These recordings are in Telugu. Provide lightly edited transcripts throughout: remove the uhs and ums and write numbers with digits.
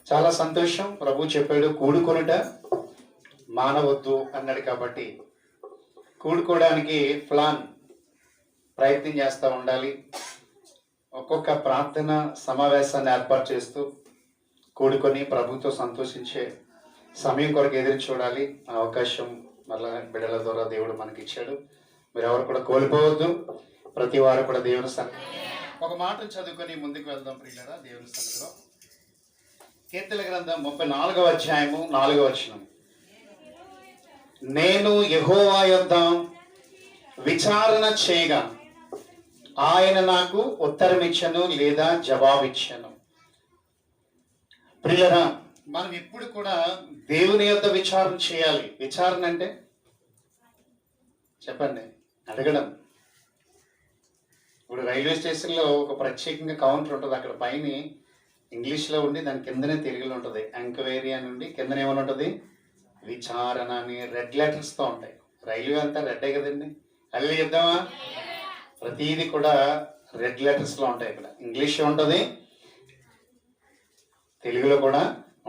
చాలా సంతోషం. ప్రభు చెప్పాడు కూడుకొనుట మానవద్దు అన్నాడు. కాబట్టి కూడుకోవడానికి ప్రయత్నం చేస్తూ ఉండాలి. ఒక్కొక్క ప్రార్థన సమావేశాన్ని ఏర్పాటు చేస్తూ కూడుకొని ప్రభుతో సంతోషించే సమయం కొరకు ఎదురు చూడాలి. ఆ అవకాశం మళ్ళా బిడ్డల ద్వారా దేవుడు మనకి ఇచ్చాడు. మీరు ఎవరు కూడా కోల్పోవద్దు. ప్రతి వారు కూడా దేవుని ఒక మాట చదువుకొని ముందుకు వెళ్దాం ప్రియులారా. దేవుని సన్నిధిలో కీర్తన గ్రంథం 34వ అధ్యాయము 4వ వచనం. నేను యెహోవా యొద్ద విచారణ చేయగా ఆయన నాకు ఉత్తరం ఇచ్చను లేదా జవాబిచ్చను. ప్రియులారా, మనం ఎప్పుడు కూడా దేవుని యొద్ద విచారణ చేయాలి. విచారణ అంటే చెప్పండి, అడగడం. ఇప్పుడు రైల్వే స్టేషన్లో ఒక ప్రత్యేకంగా కౌంటర్ ఉంటుంది. అక్కడ పైన ఇంగ్లీష్లో ఉండి దాని కిందనే తెలుగులో ఉంటుంది. ఎంక్వైరీ అని ఉండి కిందనే ఏమని ఉంటుంది, విచారణ అని రెడ్ లెటర్స్తో ఉంటాయి. రైల్వే అంతా రెడ్డే కదండి. అల్లి చెప్దామా? ప్రతిదీ కూడా రెడ్ లెటర్స్లో ఉంటాయి. ఇక్కడ ఇంగ్లీష్ ఉంటుంది, తెలుగులో కూడా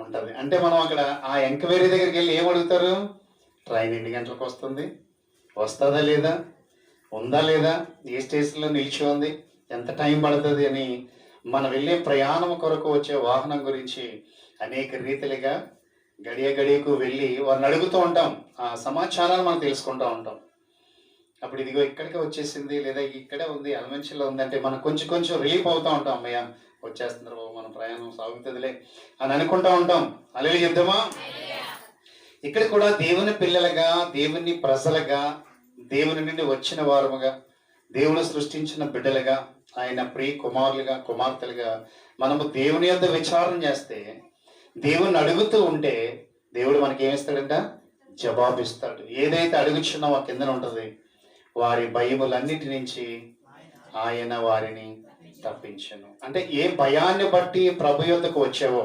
ఉంటుంది. అంటే మనం అక్కడ ఆ ఎంక్వైరీ దగ్గరికి వెళ్ళి ఏం అడుగుతారు? ట్రైన్ ఎన్ని గంటలకు వస్తుంది, వస్తుందా లేదా, ఉందా లేదా, ఏ స్టేషన్లో నిలిచి ఉంది, ఎంత టైం పడుతుంది అని మనం వెళ్ళే ప్రయాణం కొరకు వచ్చే వాహనం గురించి అనేక రీతిలుగా గడియకు వెళ్ళి వారిని అడుగుతూ ఉంటాం. ఆ సమాచారాన్ని మనం తెలుసుకుంటూ ఉంటాం. అప్పుడు ఇదిగో ఇక్కడికే వచ్చేసింది లేదా ఇక్కడే ఉంది, అలమంచిలో ఉంది అంటే మనం కొంచెం రిలీఫ్ అవుతూ ఉంటాం. అమ్మయ్య వచ్చేస్తున్నారు బాబు, మన ప్రయాణం సాగుతుందిలే అని అనుకుంటూ ఉంటాం. అలెలు చెప్దామా? ఇక్కడ కూడా దేవుని పిల్లలుగా, దేవుని ప్రజలుగా, దేవుని నుండి వచ్చిన వారముగా, దేవుని సృష్టించిన బిడ్డలుగా, ఆయన ప్రియ కుమారులుగా, కుమార్తెలుగా మనము దేవుని యొద్ద విచారణ చేస్తే, దేవుని అడుగుతూ ఉంటే దేవుడు మనకి ఏమిస్తాడంట? జవాబిస్తాడు. ఏదైతే అడుగుచున్నావో కిందన ఉంటుంది, వారి భయములన్నిటి నుంచి ఆయన వారిని తప్పించను. అంటే ఏ భయాన్ని బట్టి ప్రభు యొద్దకు వచ్చావో,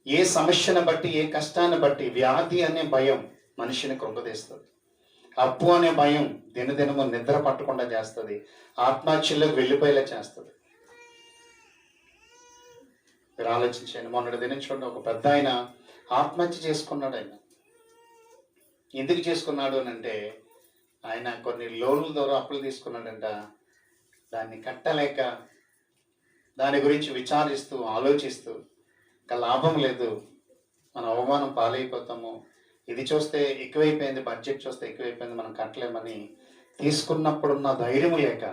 ఏ సమస్యను బట్టి, ఏ కష్టాన్ని బట్టి, వ్యాధి అనే భయం మనిషిని కృంగదీస్తుంది. అప్పు అనే భయం దినదినము నిద్ర పట్టకుండా చేస్తుంది. ఆత్మహత్యలకు వెళ్ళిపోయేలా చేస్తుంది. మీరు ఆలోచించండి. మొన్నటి దినం చూడండి, ఒక పెద్ద ఆయన ఆత్మహత్య చేసుకున్నాడు. ఆయన ఎందుకు చేసుకున్నాడు అని అంటే, ఆయన కొన్ని లోన్ల ద్వారా అప్పులు తీసుకున్నాడంట. దాన్ని కట్టలేక దాని గురించి విచారిస్తూ ఆలోచిస్తూ ఇంకా లాభం లేదు, మన అవమానం పాలైపోతాము, ఇది చూస్తే ఎక్కువైపోయింది, బడ్జెట్ చూస్తే ఎక్కువైపోయింది, మనం కట్టలేమని తీసుకున్నప్పుడున్న ధైర్యం లేక,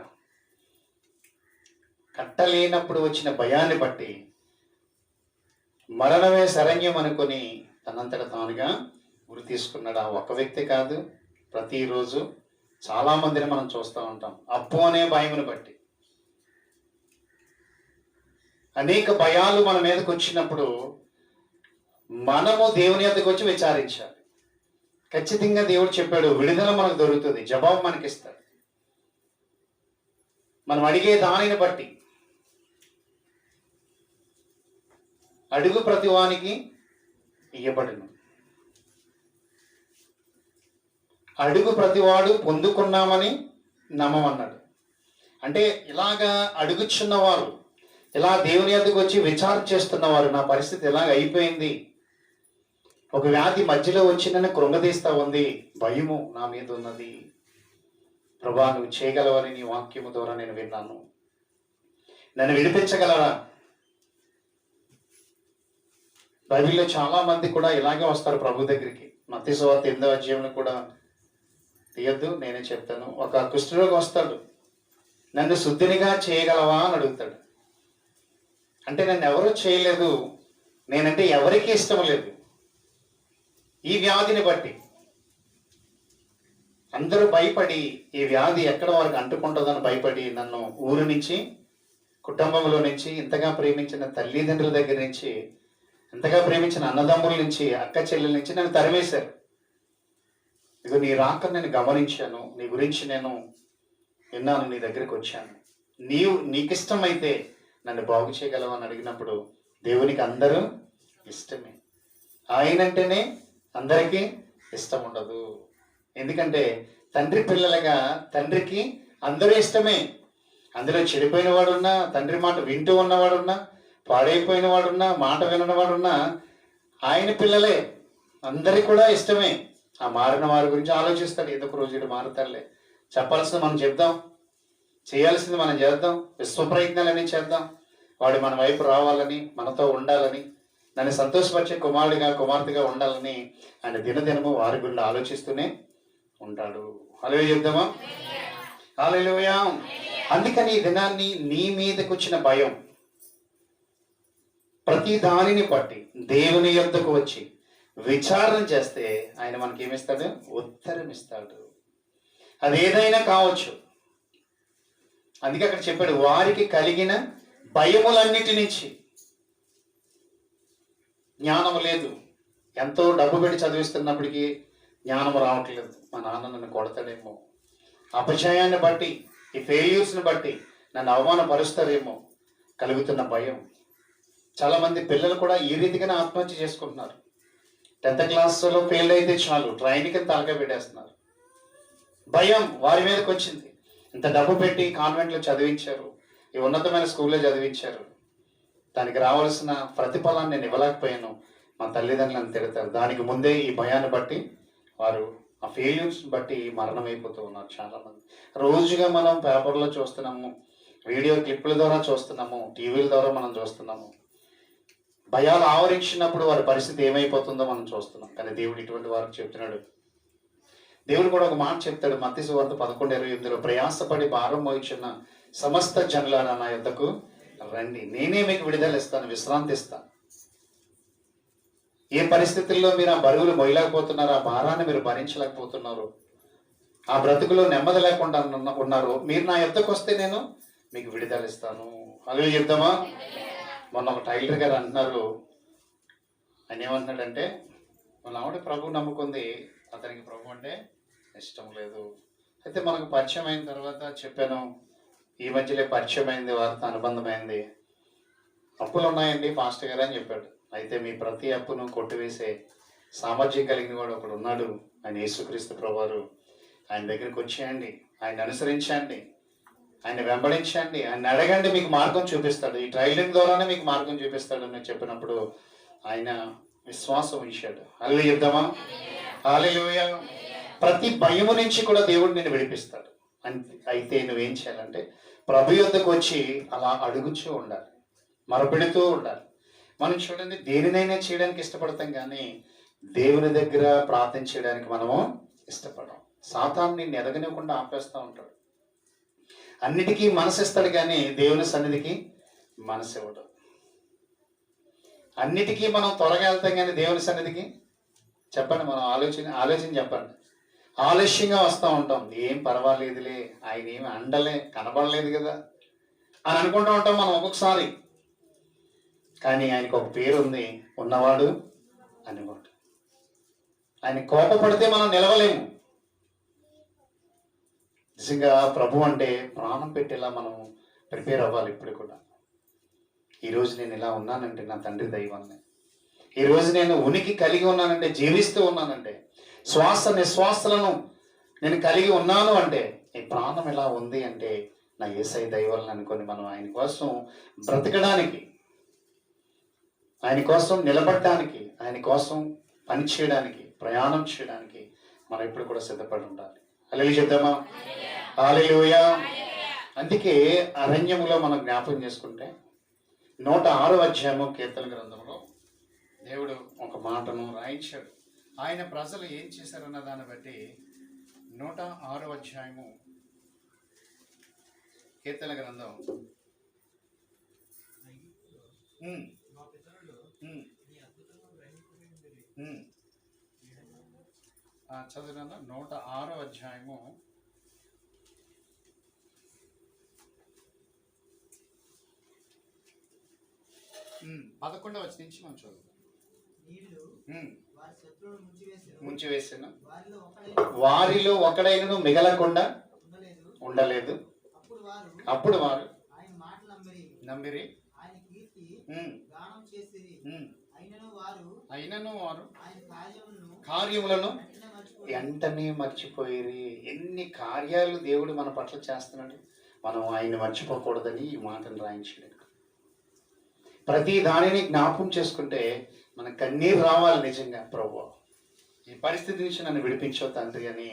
కట్టలేనప్పుడు వచ్చిన భయాన్ని బట్టి మరణమే శరణ్యం అనుకొని తనంతట తానుగా ఉరి తీసుకున్నాడు. ఆ ఒక్క వ్యక్తి కాదు, ప్రతిరోజు చాలా మందిని మనం చూస్తూ ఉంటాం. అప్పు అనే భయమును బట్టి అనేక భయాలు మన మీదకి వచ్చినప్పుడు మనము దేవుని యొద్దకు వచ్చి విచారించాలి. ఖచ్చితంగా దేవుడు చెప్పాడు, విడుదల మనకు దొరుకుతుంది, జవాబు మనకిస్తాడు. మనం అడిగే దానిని బట్టి. అడుగు ప్రతివానికి ఇయ్యబడును, అడుగు ప్రతివాడు పొందుకున్నామని నమ్మమన్నాడు. అంటే ఇలాగా అడుగుచున్నవారు, ఇలా దేవుని యొద్దకు వచ్చి విచారణ చేస్తున్నవారు, నా పరిస్థితి ఇలాగ అయిపోయింది, ఒక వ్యాధి మధ్యలో వచ్చిందని కృంగదీస్తా ఉంది, భయము నా మీద ఉన్నది, ప్రభా నువ్వు చేయగలవని నీ వాక్యము ద్వారా నేను విన్నాను, నన్ను విడిపించగలరా? బైబిల్లో చాలా మంది కూడా ఇలాగే వస్తారు ప్రభు దగ్గరికి. మత్తయి సువార్త 8వ అధ్యాయంలో కూడా తీయద్దు, నేనే చెప్తాను. ఒక కుష్ఠరోగి వస్తాడు, నన్ను శుద్ధినిగా చేయగలవా అని అడుగుతాడు. అంటే నన్ను ఎవరూ చేయలేదు, నేనంటే ఎవరికీ ఇష్టం లేదు. ఈ వ్యాధిని బట్టి అందరూ భయపడి, ఈ వ్యాధి ఎక్కడ వారికి అంటుకుంటుందని భయపడి నన్ను ఊరు నుంచి, కుటుంబంలో నుంచి, ఇంతగా ప్రేమించిన తల్లిదండ్రుల దగ్గర నుంచి, ఇంతగా ప్రేమించిన అన్నదమ్ముల నుంచి, అక్క చెల్లెల నుంచి నన్ను తరిమేశారు. ఇదిగో నీ రాక నేను గమనించాను, నీ గురించి నేను విన్నాను, నీ దగ్గరికి వచ్చాను, నీకిష్టమైతే నన్ను బాగు చేయగలవని అడిగినప్పుడు దేవునికి అందరూ ఇష్టమే. ఆయనంటేనే అందరికీ ఇష్టం ఉండదు. ఎందుకంటే తండ్రి పిల్లలుగా తండ్రికి అందరూ ఇష్టమే. అందులో చెడిపోయిన వాడున్నా, తండ్రి మాట వింటూ ఉన్నవాడున్నా, పాడైపోయిన వాడున్నా, మాట వినని వాడున్నా ఆయన పిల్లలే, అందరికి కూడా ఇష్టమే. ఆ మారిన వారి గురించి ఆలోచిస్తాడు. ఏదో ఒక రోజు ఇటు మారుతాడులే. చెప్పాల్సింది మనం చెప్దాం, చేయాల్సింది మనం చేద్దాం, విశ్వ ప్రయత్నాలన్నీ చేద్దాం. వాడు మన వైపు రావాలని, మనతో ఉండాలని, నన్ను సంతోషపరిచే కుమారుడిగా కుమార్తెగా ఉండాలని ఆయన దినదినము వారి గురించి ఆలోచిస్తూనే ఉంటాడు. హల్లెలూయా చెప్దామా? హల్లెలూయా. అందుకని ఈ దినాన్ని నీ మీదకి వచ్చిన భయం ప్రతి దానిని బట్టి దేవుని యొద్దకు వచ్చి విచారణ చేస్తే ఆయన మనకి ఏమిస్తాడు? ఉత్తరం ఇస్తాడు. అది ఏదైనా కావచ్చు. అందుకే అక్కడ చెప్పాడు, వారికి కలిగిన భయములన్నిటి నుంచి. జ్ఞానం లేదు, ఎంతో డబ్బు పెట్టి చదివిస్తున్నప్పటికీ జ్ఞానం రావట్లేదు. మా నాన్న నన్ను కొడతాడేమో, అపజయాన్ని బట్టి, ఈ ఫెయిల్యూర్స్ని బట్టి నన్ను అవమానపరుస్తారేమో కలుగుతున్న భయం. చాలామంది పిల్లలు కూడా ఈ రీతిగానే ఆత్మహత్య చేసుకుంటున్నారు. 10th క్లాస్లో ఫెయిల్ అయితే చాలు ట్రైన్కి తలకాయ పెట్టేస్తున్నారు. భయం వారి మీదకి వచ్చింది. ఇంత డబ్బు పెట్టి కాన్వెంట్లో చదివించారు, ఈ ఉన్నతమైన స్కూల్లో చదివించారు, దానికి రావాల్సిన ప్రతిఫలాన్ని నేను ఇవ్వలేకపోయాను, మా తల్లిదండ్రులను తిడతారు. దానికి ముందే ఈ భయాన్ని బట్టి వారు ఆ ఫెయిల్యూర్స్ బట్టి మరణం అయిపోతూ ఉన్నారు చాలామంది. రోజుగా మనం పేపర్లో చూస్తున్నాము, వీడియో క్లిప్పుల ద్వారా చూస్తున్నాము, టీవీల ద్వారా మనం చూస్తున్నాము. భయాలు ఆవరించినప్పుడు వారి పరిస్థితి ఏమైపోతుందో మనం చూస్తున్నాం. కానీ దేవుడు ఇటువంటి వారికి చెప్తున్నాడు. దేవుడు కూడా ఒక మాట చెప్తాడు, మత్తయి సువార్త 11:28, ప్రయాసపడి భారం మోయుచున్న సమస్త జనులారా నా యొద్దకు రండి, నేనే మీకు విడుదల ఇస్తాను, విశ్రాంతి ఇస్తాను. ఏ పరిస్థితుల్లో మీరు ఆ బరువులు మోయలేకపోతున్నారో, ఆ భారాన్ని మీరు భరించలేకపోతున్నారు, ఆ బ్రతుకులో నెమ్మది లేకుండా ఉన్నారు, మీరు నా యొద్దకు వస్తే నేను మీకు విడుదల ఇస్తాను. హల్లెలూయా చెప్దామా? మొన్న ఒక టైలర్ గారు అంటున్నారు, ఆయన ఏమంటున్నాడంటే, మన ఆవిడ ప్రభు నమ్ముకుంది, అతనికి ప్రభు అంటే ఇష్టం లేదు. అయితే మనకు పరిచయం అయిన తర్వాత చెప్పాను, ఈ మధ్యలో పరిచయం అయింది, వారితో అనుబంధమైంది, అప్పులు ఉన్నాయండి పాస్టర్ గారు అని చెప్పాడు. అయితే మీ ప్రతి అప్పును కొట్టివేసే సామర్థ్యం కలిగిన వాడు ఒకడు ఉన్నాడు, ఆయన యేసుక్రీస్తు ప్రభువారు. ఆయన దగ్గరికి వచ్చేయండి, ఆయన అనుసరించండి, ఆయన వెంబడించండి, ఆయన అడగండి, మీకు మార్గం చూపిస్తాడు, ఈ ట్రైలింగ్ ద్వారానే మీకు మార్గం చూపిస్తాడు అని చెప్పినప్పుడు ఆయన విశ్వాసం ఉంచాడు. హల్లెలూయా చెప్దామా? హల్లెలూయా. ప్రతి భయము నుంచి కూడా దేవుడు నిన్ను విడిపిస్తాడు. అయితే నువ్వేం చేయాలంటే ప్రభు యొద్దకు వచ్చి అలా అడుగుచూ ఉండాలి, మరపెడుతూ ఉండాలి. మనం చూడండి, దేనినైనా చేయడానికి ఇష్టపడతాం, కానీ దేవుని దగ్గర ప్రార్థన చేయడానికి మనము ఇష్టపడం. సాతాను నిన్ను ఎదగనివ్వకుండా ఆపేస్తూ ఉంటాడు. అన్నిటికీ మనసు ఇస్తాడు, కానీ దేవుని సన్నిధికి మనసు ఇవ్వడు. అన్నిటికీ మనం త్వరగా వెళ్తాం, కానీ దేవుని సన్నిధికి చెప్పండి, మనం ఆలోచన చెప్పండి, ఆలస్యంగా వస్తూ ఉంటాం. ఏం పర్వాలేదులే, ఆయన ఏమి అండలే, కనబడలేదు కదా అని అనుకుంటూ ఉంటాం మనం ఒక్కొక్కసారి. కానీ ఆయనకు ఒక పేరు ఉంది, ఉన్నవాడు అనేవాడు. ఆయన కోపపడితే మనం నిలవలేము. నిజంగా ప్రభు అంటే ప్రాణం పెట్టేలా మనం ప్రిపేర్ అవ్వాలి. ఇప్పుడు కూడా ఈరోజు నేను ఇలా ఉన్నానంటే నా తండ్రి దైవాన్ని, ఈరోజు నేను ఉనికి కలిగి ఉన్నానంటే, జీవిస్తూ ఉన్నానంటే, శ్వాస నిశ్వాసలను నేను కలిగి ఉన్నాను అంటే, ఈ ప్రాణం ఎలా ఉంది అంటే నా యేసయ్య దైవాలను అనుకొని మనం ఆయన కోసం బ్రతకడానికి, ఆయన కోసం నిలబడడానికి, ఆయన కోసం పని చేయడానికి, ప్రయాణం చేయడానికి మనం ఇప్పుడు కూడా సిద్ధపడి ఉండాలి. హల్లెలూయా చెప్దామా? హల్లెలూయా. అందుకే అరణ్యములో మనం జ్ఞాపకం చేసుకుంటే 106వ అధ్యాయము కీర్తన గ్రంథంలో దేవుడు ఒక మాటను రాయించాడు. ఆయన ప్రజలు ఏం చేశారన్న దాన్ని బట్టి 106వ అధ్యాయము కీర్తన గ్రంథం చదివిన 106వ అధ్యాయము 11వ వచనం నుంచి మనం చదువుతాం. ముంచివేసిన వారిలో ఒకడైనను మిగలకుండా ఉండలేదు. అప్పుడు వారు నమ్మిరి, అయినను వారు కార్యములను వెంటనే మర్చిపోయి. ఎన్ని కార్యాలు దేవుడు మన పట్ల చేస్తున్నాడు, మనం ఆయన మర్చిపోకూడదని ఈ మాటను రాయించాడు. ప్రతి దానిని జ్ఞాపకం చేసుకుంటే మన కన్నీరు రావాలి. నిజంగా ప్రభువా ఈ పరిస్థితి నుంచి నన్ను విడిపించవు తండ్రి అని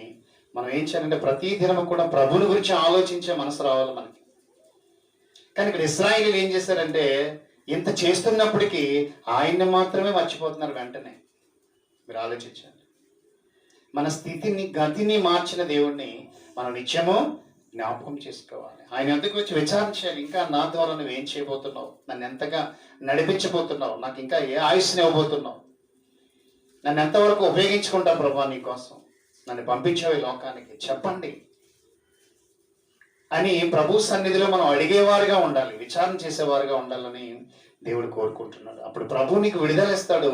మనం ఏం చేయాలంటే ప్రతి దినము కూడా ప్రభుని గురించి ఆలోచించే మనసు రావాలి మనకి. కానీ ఇక్కడ ఇశ్రాయేలీయులు ఏం చేశారంటే ఇంత చేస్తున్నప్పటికీ ఆయన్ని మాత్రమే మర్చిపోతున్నారు వెంటనే. మీరు ఆలోచించండి. మన స్థితిని గతిని మార్చిన దేవుణ్ణి మనం నిత్యము జ్ఞాపకం చేసుకోవాలి. ఆయన ఎందుకు వచ్చి విచారించాలి, ఇంకా నా ద్వారా నువ్వు ఏం చేయబోతున్నావు, నన్ను ఎంతగా నడిపించబోతున్నావు, నాకు ఇంకా ఏ ఆయుష్ని ఇవ్వబోతున్నావు, నన్ను ఎంతవరకు ఉపయోగించుకుంటా ప్రభా నీ కోసం, నన్ను పంపించావు ఈ లోకానికి చెప్పండి అని ప్రభు సన్నిధిలో మనం అడిగేవారుగా ఉండాలి, విచారణ చేసేవారుగా ఉండాలని దేవుడు కోరుకుంటున్నాడు. అప్పుడు ప్రభు నీకు విడుదల ఇస్తాడు,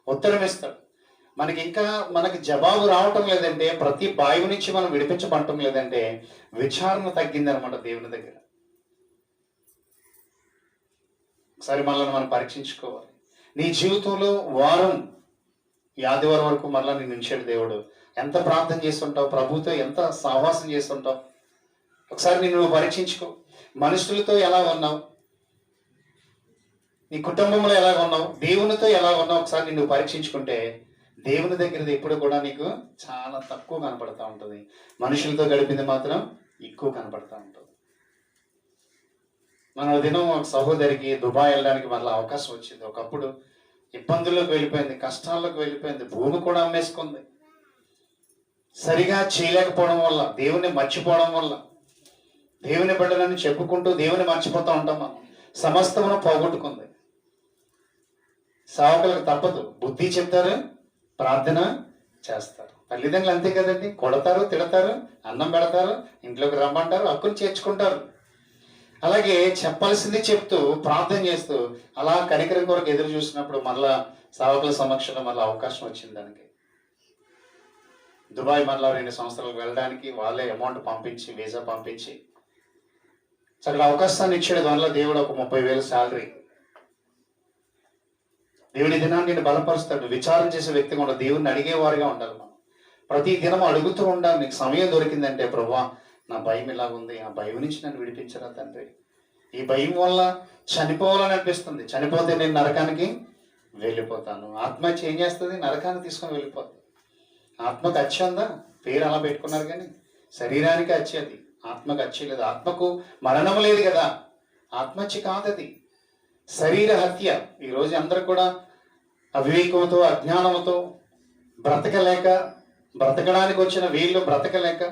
ఉత్తరం ఇస్తాడు. మనకి జవాబు రావటం లేదంటే, ప్రతి బావి నుంచి మనం విడిపించబడటం లేదంటే విచారణ తగ్గిందనమాట దేవుని దగ్గర. ఒకసారి మనల్ని మనం పరీక్షించుకోవాలి. నీ జీవితంలో వారం ఈ ఆదివారం వరకు మరలా నేను ఉంచాడు దేవుడు. ఎంత ప్రార్థన చేస్తుంటావు, ప్రభుతో ఎంత సహవాసం చేస్తుంటావు, ఒకసారి నువ్వు పరీక్షించుకో. మనుషులతో ఎలా ఉన్నావు, నీ కుటుంబంలో ఎలా ఉన్నావు, దేవునితో ఎలా ఉన్నావు, ఒకసారి నువ్వు పరీక్షించుకుంటే దేవుని దగ్గరది ఎప్పుడు కూడా నీకు చాలా తక్కువ కనపడతా ఉంటుంది. మనుషులతో గడిపింది మాత్రం ఎక్కువ కనపడతా ఉంటుంది. మన దినం ఒక సహోదరికి దుబాయ్ వెళ్ళడానికి మళ్ళీ అవకాశం వచ్చింది. ఒకప్పుడు ఇబ్బందుల్లోకి వెళ్ళిపోయింది, కష్టాల్లోకి వెళ్ళిపోయింది, భూమి కూడా అమ్మేసుకుంది. సరిగా చేయలేకపోవడం వల్ల, దేవుని మర్చిపోవడం వల్ల, దేవుని బిడ్డలని చెప్పుకుంటూ దేవుని మర్చిపోతూ ఉంటాం మనం. సమస్తమును పోగొట్టుకుంది. సేవకులకు తప్పదు, బుద్ధి చెప్తారు, ప్రార్థన చేస్తారు. తల్లిదండ్రులు అంతే కదండి, కొడతారు, తిడతారు, అన్నం పెడతారు, ఇంట్లోకి రమ్మంటారు, హక్కులు చేర్చుకుంటారు. అలాగే చెప్పాల్సింది చెప్తూ ప్రార్థన చేస్తూ అలా కనికరం కొరకు ఎదురు చూసినప్పుడు మళ్ళా సేవకుల సమక్షంలో మళ్ళీ అవకాశం వచ్చింది దానికి. దుబాయ్ మళ్ళా 2 సంవత్సరాలకు వెళ్ళడానికి వాళ్ళే అమౌంట్ పంపించి, వీసా పంపించి అక్కడ అవకాశాన్ని ఇచ్చాడు. దానిలో దేవుడు ఒక 30,000 శాలరీ. దేవుని దినాన్ని నేను బలపరుస్తాడు. విచారం చేసే వ్యక్తిగా ఉండాలి, దేవుడిని అడిగేవారుగా ఉండాలి. మనం ప్రతి దినం అడుగుతూ ఉండాలి. నీకు సమయం దొరికిందంటే ప్రభువా నా భయం ఇలా ఉంది, ఆ భయం నుంచి నన్ను విడిపించరా తండ్రి, ఈ భయం వల్ల చనిపోవాలని అనిపిస్తుంది, చనిపోతే నేను నరకానికి వెళ్ళిపోతాను. ఆత్మహత్య ఏం చేస్తుంది, నరకాన్ని తీసుకొని వెళ్ళిపోతుంది. ఆత్మకు హత్య ఉందా, పేరు అలా పెట్టుకున్నారు కానీ శరీరానికి హత్య, అది ఆత్మకు హత్య లేదు. ఆత్మకు మరణం లేదు కదా, ఆత్మహత్య కాదు, అది శరీర హత్య. ఈరోజు అందరూ కూడా అవివేకంతో, అజ్ఞానంతో బ్రతకలేక, బ్రతకడానికి వచ్చిన వీళ్ళు బ్రతకలేక,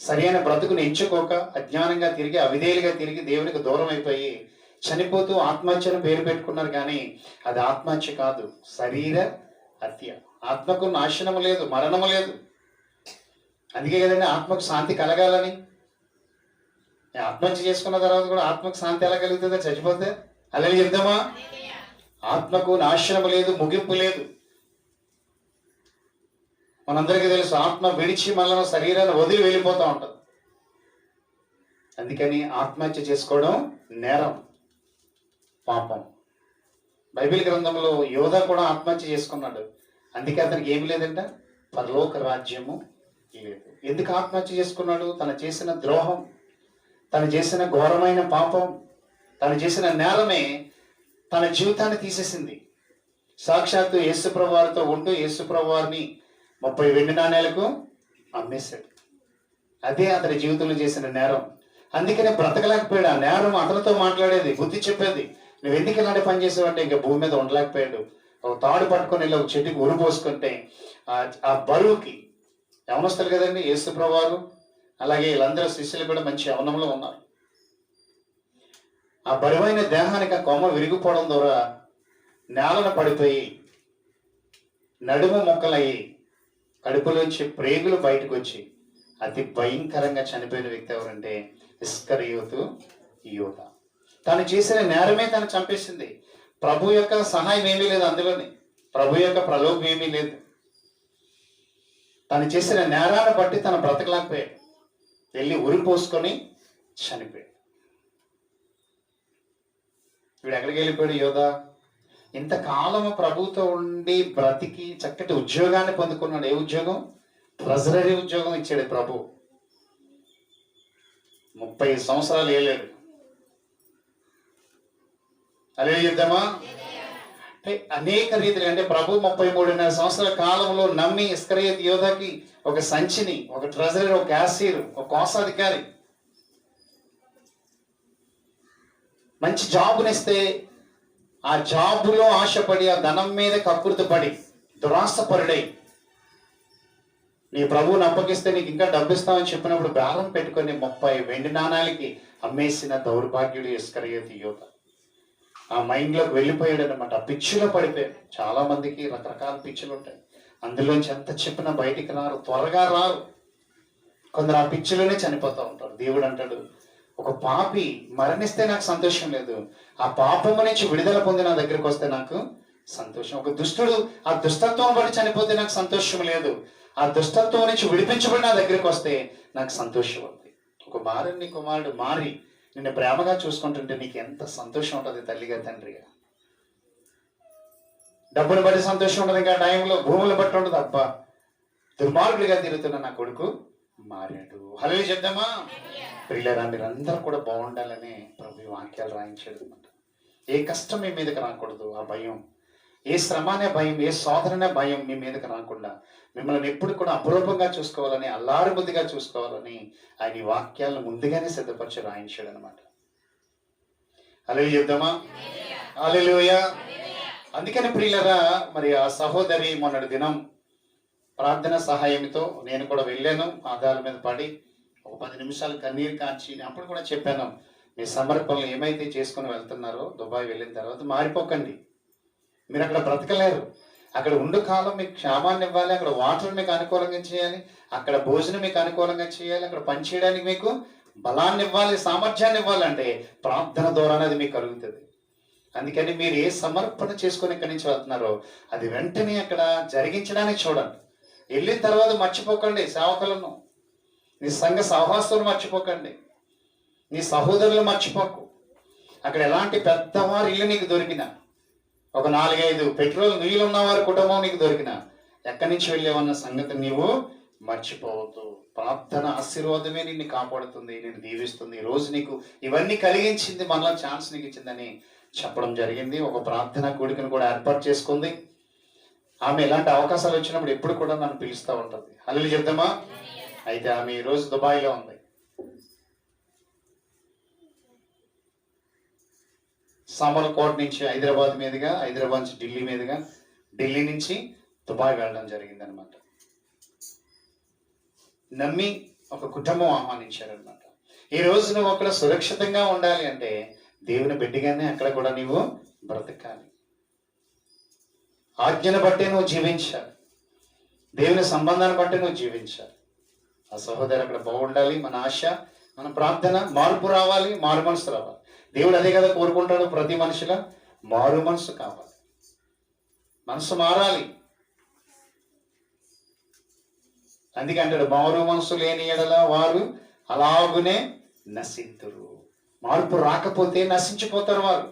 సరైన బ్రతుకుని ఎంచుకోక, అజ్ఞానంగా తిరిగి, అవిధేయులుగా తిరిగి దేవునికి దూరం అయిపోయి చనిపోతూ ఆత్మహత్యను పేరు పెట్టుకున్నారు. కానీ అది ఆత్మహత్య కాదు, శరీర హత్య. ఆత్మకు నాశనము లేదు, మరణము లేదు. అందుకే కదండి ఆత్మకు శాంతి కలగాలని. ఆత్మహత్య చేసుకున్న తర్వాత కూడా ఆత్మకు శాంతి ఎలా కలుగుతుందో చచ్చిపోతే? అలాగే చెప్దామా? ఆత్మకు నాశనము లేదు, ముగింపు లేదు. మనందరికీ తెలుసు, ఆత్మ విడిచి మళ్ళీ శరీరాన్ని వదిలి వెళ్ళిపోతూ ఉంటుంది. అందుకని ఆత్మహత్య చేసుకోవడం నేరం, పాపం. బైబిల్ గ్రంథంలో యోధా కూడా ఆత్మహత్య చేసుకున్నాడు. అందుకే అతనికి ఏమి లేదంట, పరలోక రాజ్యము లేదు. ఎందుకు ఆత్మహత్య చేసుకున్నాడు? తను చేసిన ద్రోహం, తను చేసిన ఘోరమైన పాపం, తను చేసిన నేరమే తన జీవితాన్ని తీసేసింది. సాక్షాత్తు యేసుప్రభు వారితో ఉంటూ యేసుప్రభు వారిని 30 వెండి నాణేలకు అమ్మేశాడు. అదే అతని జీవితంలో చేసిన నేరం. అందుకనే బ్రతకలేకపోయాడు. ఆ నేరం అతనితో మాట్లాడేది, బుద్ధి చెప్పేది. నువ్వు ఎందుకు ఇలాంటి పని చేసావంటే ఇంకా భూమి మీద ఉండలేకపోయాడు. ఒక తాడు పట్టుకొని వెళ్ళి ఒక చెట్టుకి ఉరి పోసుకుంటే ఆ బరువుకి, యవనస్తులు కదండి యేసుప్రభు వారు, అలాగే వీళ్ళందరూ శిష్యులు కూడా మంచి యవనంలో ఉన్నారు. ఆ బరువైన దేహానికి ఆ కొమ్మ విరిగిపోవడం ద్వారా నేలన పడిపోయి నడుము మొక్కలయ్యి కడుపులోంచి ప్రేగులు బయటకు వచ్చి అతి భయంకరంగా చనిపోయిన వ్యక్తి ఎవరంటే ఇస్కరియోతు యూదా. తను చేసిన నేరమే తను చంపేసింది. ప్రభు యొక్క సహాయం ఏమీ లేదు అందులోని, ప్రభు యొక్క ప్రలోభం ఏమీ లేదు. తను చేసిన నేరాన్ని బట్టి తను బ్రతకలేకపోయాడు, వెళ్ళి ఉరి పోసుకొని చనిపోయాడు. వీడు ఎక్కడికి వెళ్ళిపోయాడు యోధా? ఇంతకాలము ప్రభుతో ఉండి బ్రతికి చక్కటి ఉద్యోగాన్ని పొందుకున్నాడు. ఏ ఉద్యోగం? ట్రెజరీ ఉద్యోగం ఇచ్చాడు ప్రభు. 30 సంవత్సరాలు ఏలాడు. అదే చెప్దామా? అంటే అనేక రీతిలో అంటే ప్రభు 33.5 సంవత్సరాల కాలంలో నమ్మి ఇస్కరియోతు యోధాకి ఒక సంచిని, ఒక ట్రెజరర్, ఒక క్యాషియర్, ఒక కోశాధికారి మంచి జాబునిస్తే ఆ జాబులో ఆశపడి ఆ ధనం మీద కకృతపడి దురాశపరుడై నీ ప్రభువుని అప్పగిస్తే నీకు ఇంకా డబ్బు ఇస్తామని చెప్పినప్పుడు బేరం పెట్టుకొని 30 వెండి నాణాలకి అమ్మేసిన దౌర్భాగ్యుడు ఇస్కరియోతు యోధ ఆ మైండ్లోకి వెళ్ళిపోయాడు అనమాట. ఆ పిచ్చిలో పడిపోయాడు. చాలా మందికి రకరకాల పిచ్చులు ఉంటాయి. అందులోంచి ఎంత చెప్పినా బయటికి రారు, త్వరగా రారు. కొందరు ఆ పిచ్చిలోనే చనిపోతూ ఉంటారు. దేవుడు అంటాడు, ఒక పాపి మరణిస్తే నాకు సంతోషం లేదు, ఆ పాపము నుంచి విడుదల పొంది నా దగ్గరికి వస్తే నాకు సంతోషం. ఒక దుష్టుడు ఆ దుష్టత్వం బట్టి చనిపోతే నాకు సంతోషం లేదు, ఆ దుష్టత్వం నుంచి విడిపించబడి నా దగ్గరికి వస్తే నాకు సంతోషం ఉంది. ఒక మారిని కుమారుడు మారి నిన్ను ప్రేమగా చూసుకుంటుంటే నీకు ఎంత సంతోషం ఉంటుంది తల్లిగా, తండ్రిగా. డబ్బును బట్టి సంతోషం ఉంటుంది, ఇంకా టైంలో భూములు బట్టి ఉంటుంది. అబ్బా, దుర్మార్గుడిగా తిరుగుతున్న నా కొడుకు మారాడు. హల్లెలూయా చెప్దామా? ప్రియులారా, మీరందరూ కూడా బాగుండాలని ప్రభు వాక్యాలు రాయించాడు అనమాట. ఏ కష్టం మీ మీదకి రాకూడదు, ఆ భయం, ఏ శ్రమ అనే భయం, ఏ శోధన అనే భయం మీ మీదకి రాకుండా మిమ్మల్ని ఎప్పుడు కూడా అపురూపంగా చూసుకోవాలని, అల్లారు బుద్ధిగా చూసుకోవాలని ఆయన ఈ వాక్యాలను ముందుగానే సిద్ధపరిచి రాయించాడు అనమాట. హల్లెలూయా చెప్దామా? హల్లెలూయా. అందుకని ప్రియులారా, మరి ఆ సహోదరి మొన్నటి దినం ప్రార్థన సహాయంతో నేను కూడా వెళ్ళాను. ఆధార మీద పడి ఒక 10 నిమిషాలు కన్నీరు కాంచి అప్పుడు కూడా చెప్పాను, మీ సమర్పణలు ఏమైతే చేసుకుని వెళ్తున్నారో దుబాయ్ వెళ్ళిన తర్వాత మారిపోకండి. మీరు అక్కడ బ్రతకలేరు. అక్కడ ఉండు కాలం మీకు క్షేమాన్ని ఇవ్వాలి, అక్కడ వాటర్ మీకు అనుకూలంగా చేయాలి, అక్కడ భోజనం మీకు అనుకూలంగా చేయాలి, అక్కడ పని చేయడానికి మీకు బలాన్ని ఇవ్వాలి, సామర్థ్యాన్ని ఇవ్వాలంటే ప్రార్థన ద్వారానే అది మీకు కలుగుతుంది. అందుకని మీరు ఏ సమర్పణ చేసుకొని ఇక్కడి నుంచి వెళ్తున్నారో అది వెంటనే అక్కడ జరిగించడానికి చూడండి. వెళ్ళిన తర్వాత మర్చిపోకండి సేవకులను, నీ సంఘ సహవాసులను మర్చిపోకండి, నీ సహోదరులు మర్చిపోకు. అక్కడ ఎలాంటి పెద్దవారి ఇల్లు నీకు దొరికినా, ఒక 4-5 పెట్రోల్ నీళ్ళు ఉన్నవారి కుటుంబం నీకు దొరికినా, ఎక్కడి నుంచి వెళ్ళేవన్న సంగతి నీవు మర్చిపోవద్దు. ప్రార్థన ఆశీర్వాదమే నిన్ను కాపాడుతుంది, నిన్ను దీవిస్తుంది. ఈ రోజు నీకు ఇవన్నీ కలిగించింది, మళ్ళా ఛాన్స్ నీకు ఇచ్చిందని చెప్పడం జరిగింది. ఒక ప్రార్థన కూడికను కూడా ఏర్పాటు చేసుకుంది. ఆమె ఎలాంటి అవకాశాలు వచ్చినప్పుడు ఎప్పుడు కూడా నన్ను పిలుస్తూ ఉంటుంది. హల్లెలూయా చెప్దామా? అయితే ఆమె ఈరోజు దుబాయ్లో ఉంది. సామర్లకోట నుంచి హైదరాబాద్ మీదుగా, హైదరాబాద్ నుంచి ఢిల్లీ మీదుగా, ఢిల్లీ నుంచి దుబాయ్ వెళ్ళడం జరిగింది అనమాట. నమ్మి ఒక కుటుంబం ఆహ్వానించారనమాట. ఈ రోజు నువ్వు అక్కడ సురక్షితంగా ఉండాలి అంటే దేవుని బిడ్డగానే అక్కడ కూడా నీవు బ్రతకాలి. ఆజ్ఞను బట్టే నువ్వు జీవించాలి, దేవుని సంబంధాన్ని బట్టి నువ్వు జీవించాలి. ఆ సహోదరు అక్కడ బాగుండాలి. మన ఆశ, మన ప్రార్థన మార్పు రావాలి, మారు మనసు రావాలి. దేవుడు అదే కదా కోరుకుంటాడు, ప్రతి మనిషిలో మారు మనసు కావాలి, మనసు మారాలి. అందుకే అంటాడు, మారు మనసు లేని ఎడల వారు అలాగునే నశింతురు. మార్పు రాకపోతే నశించిపోతారు వారు.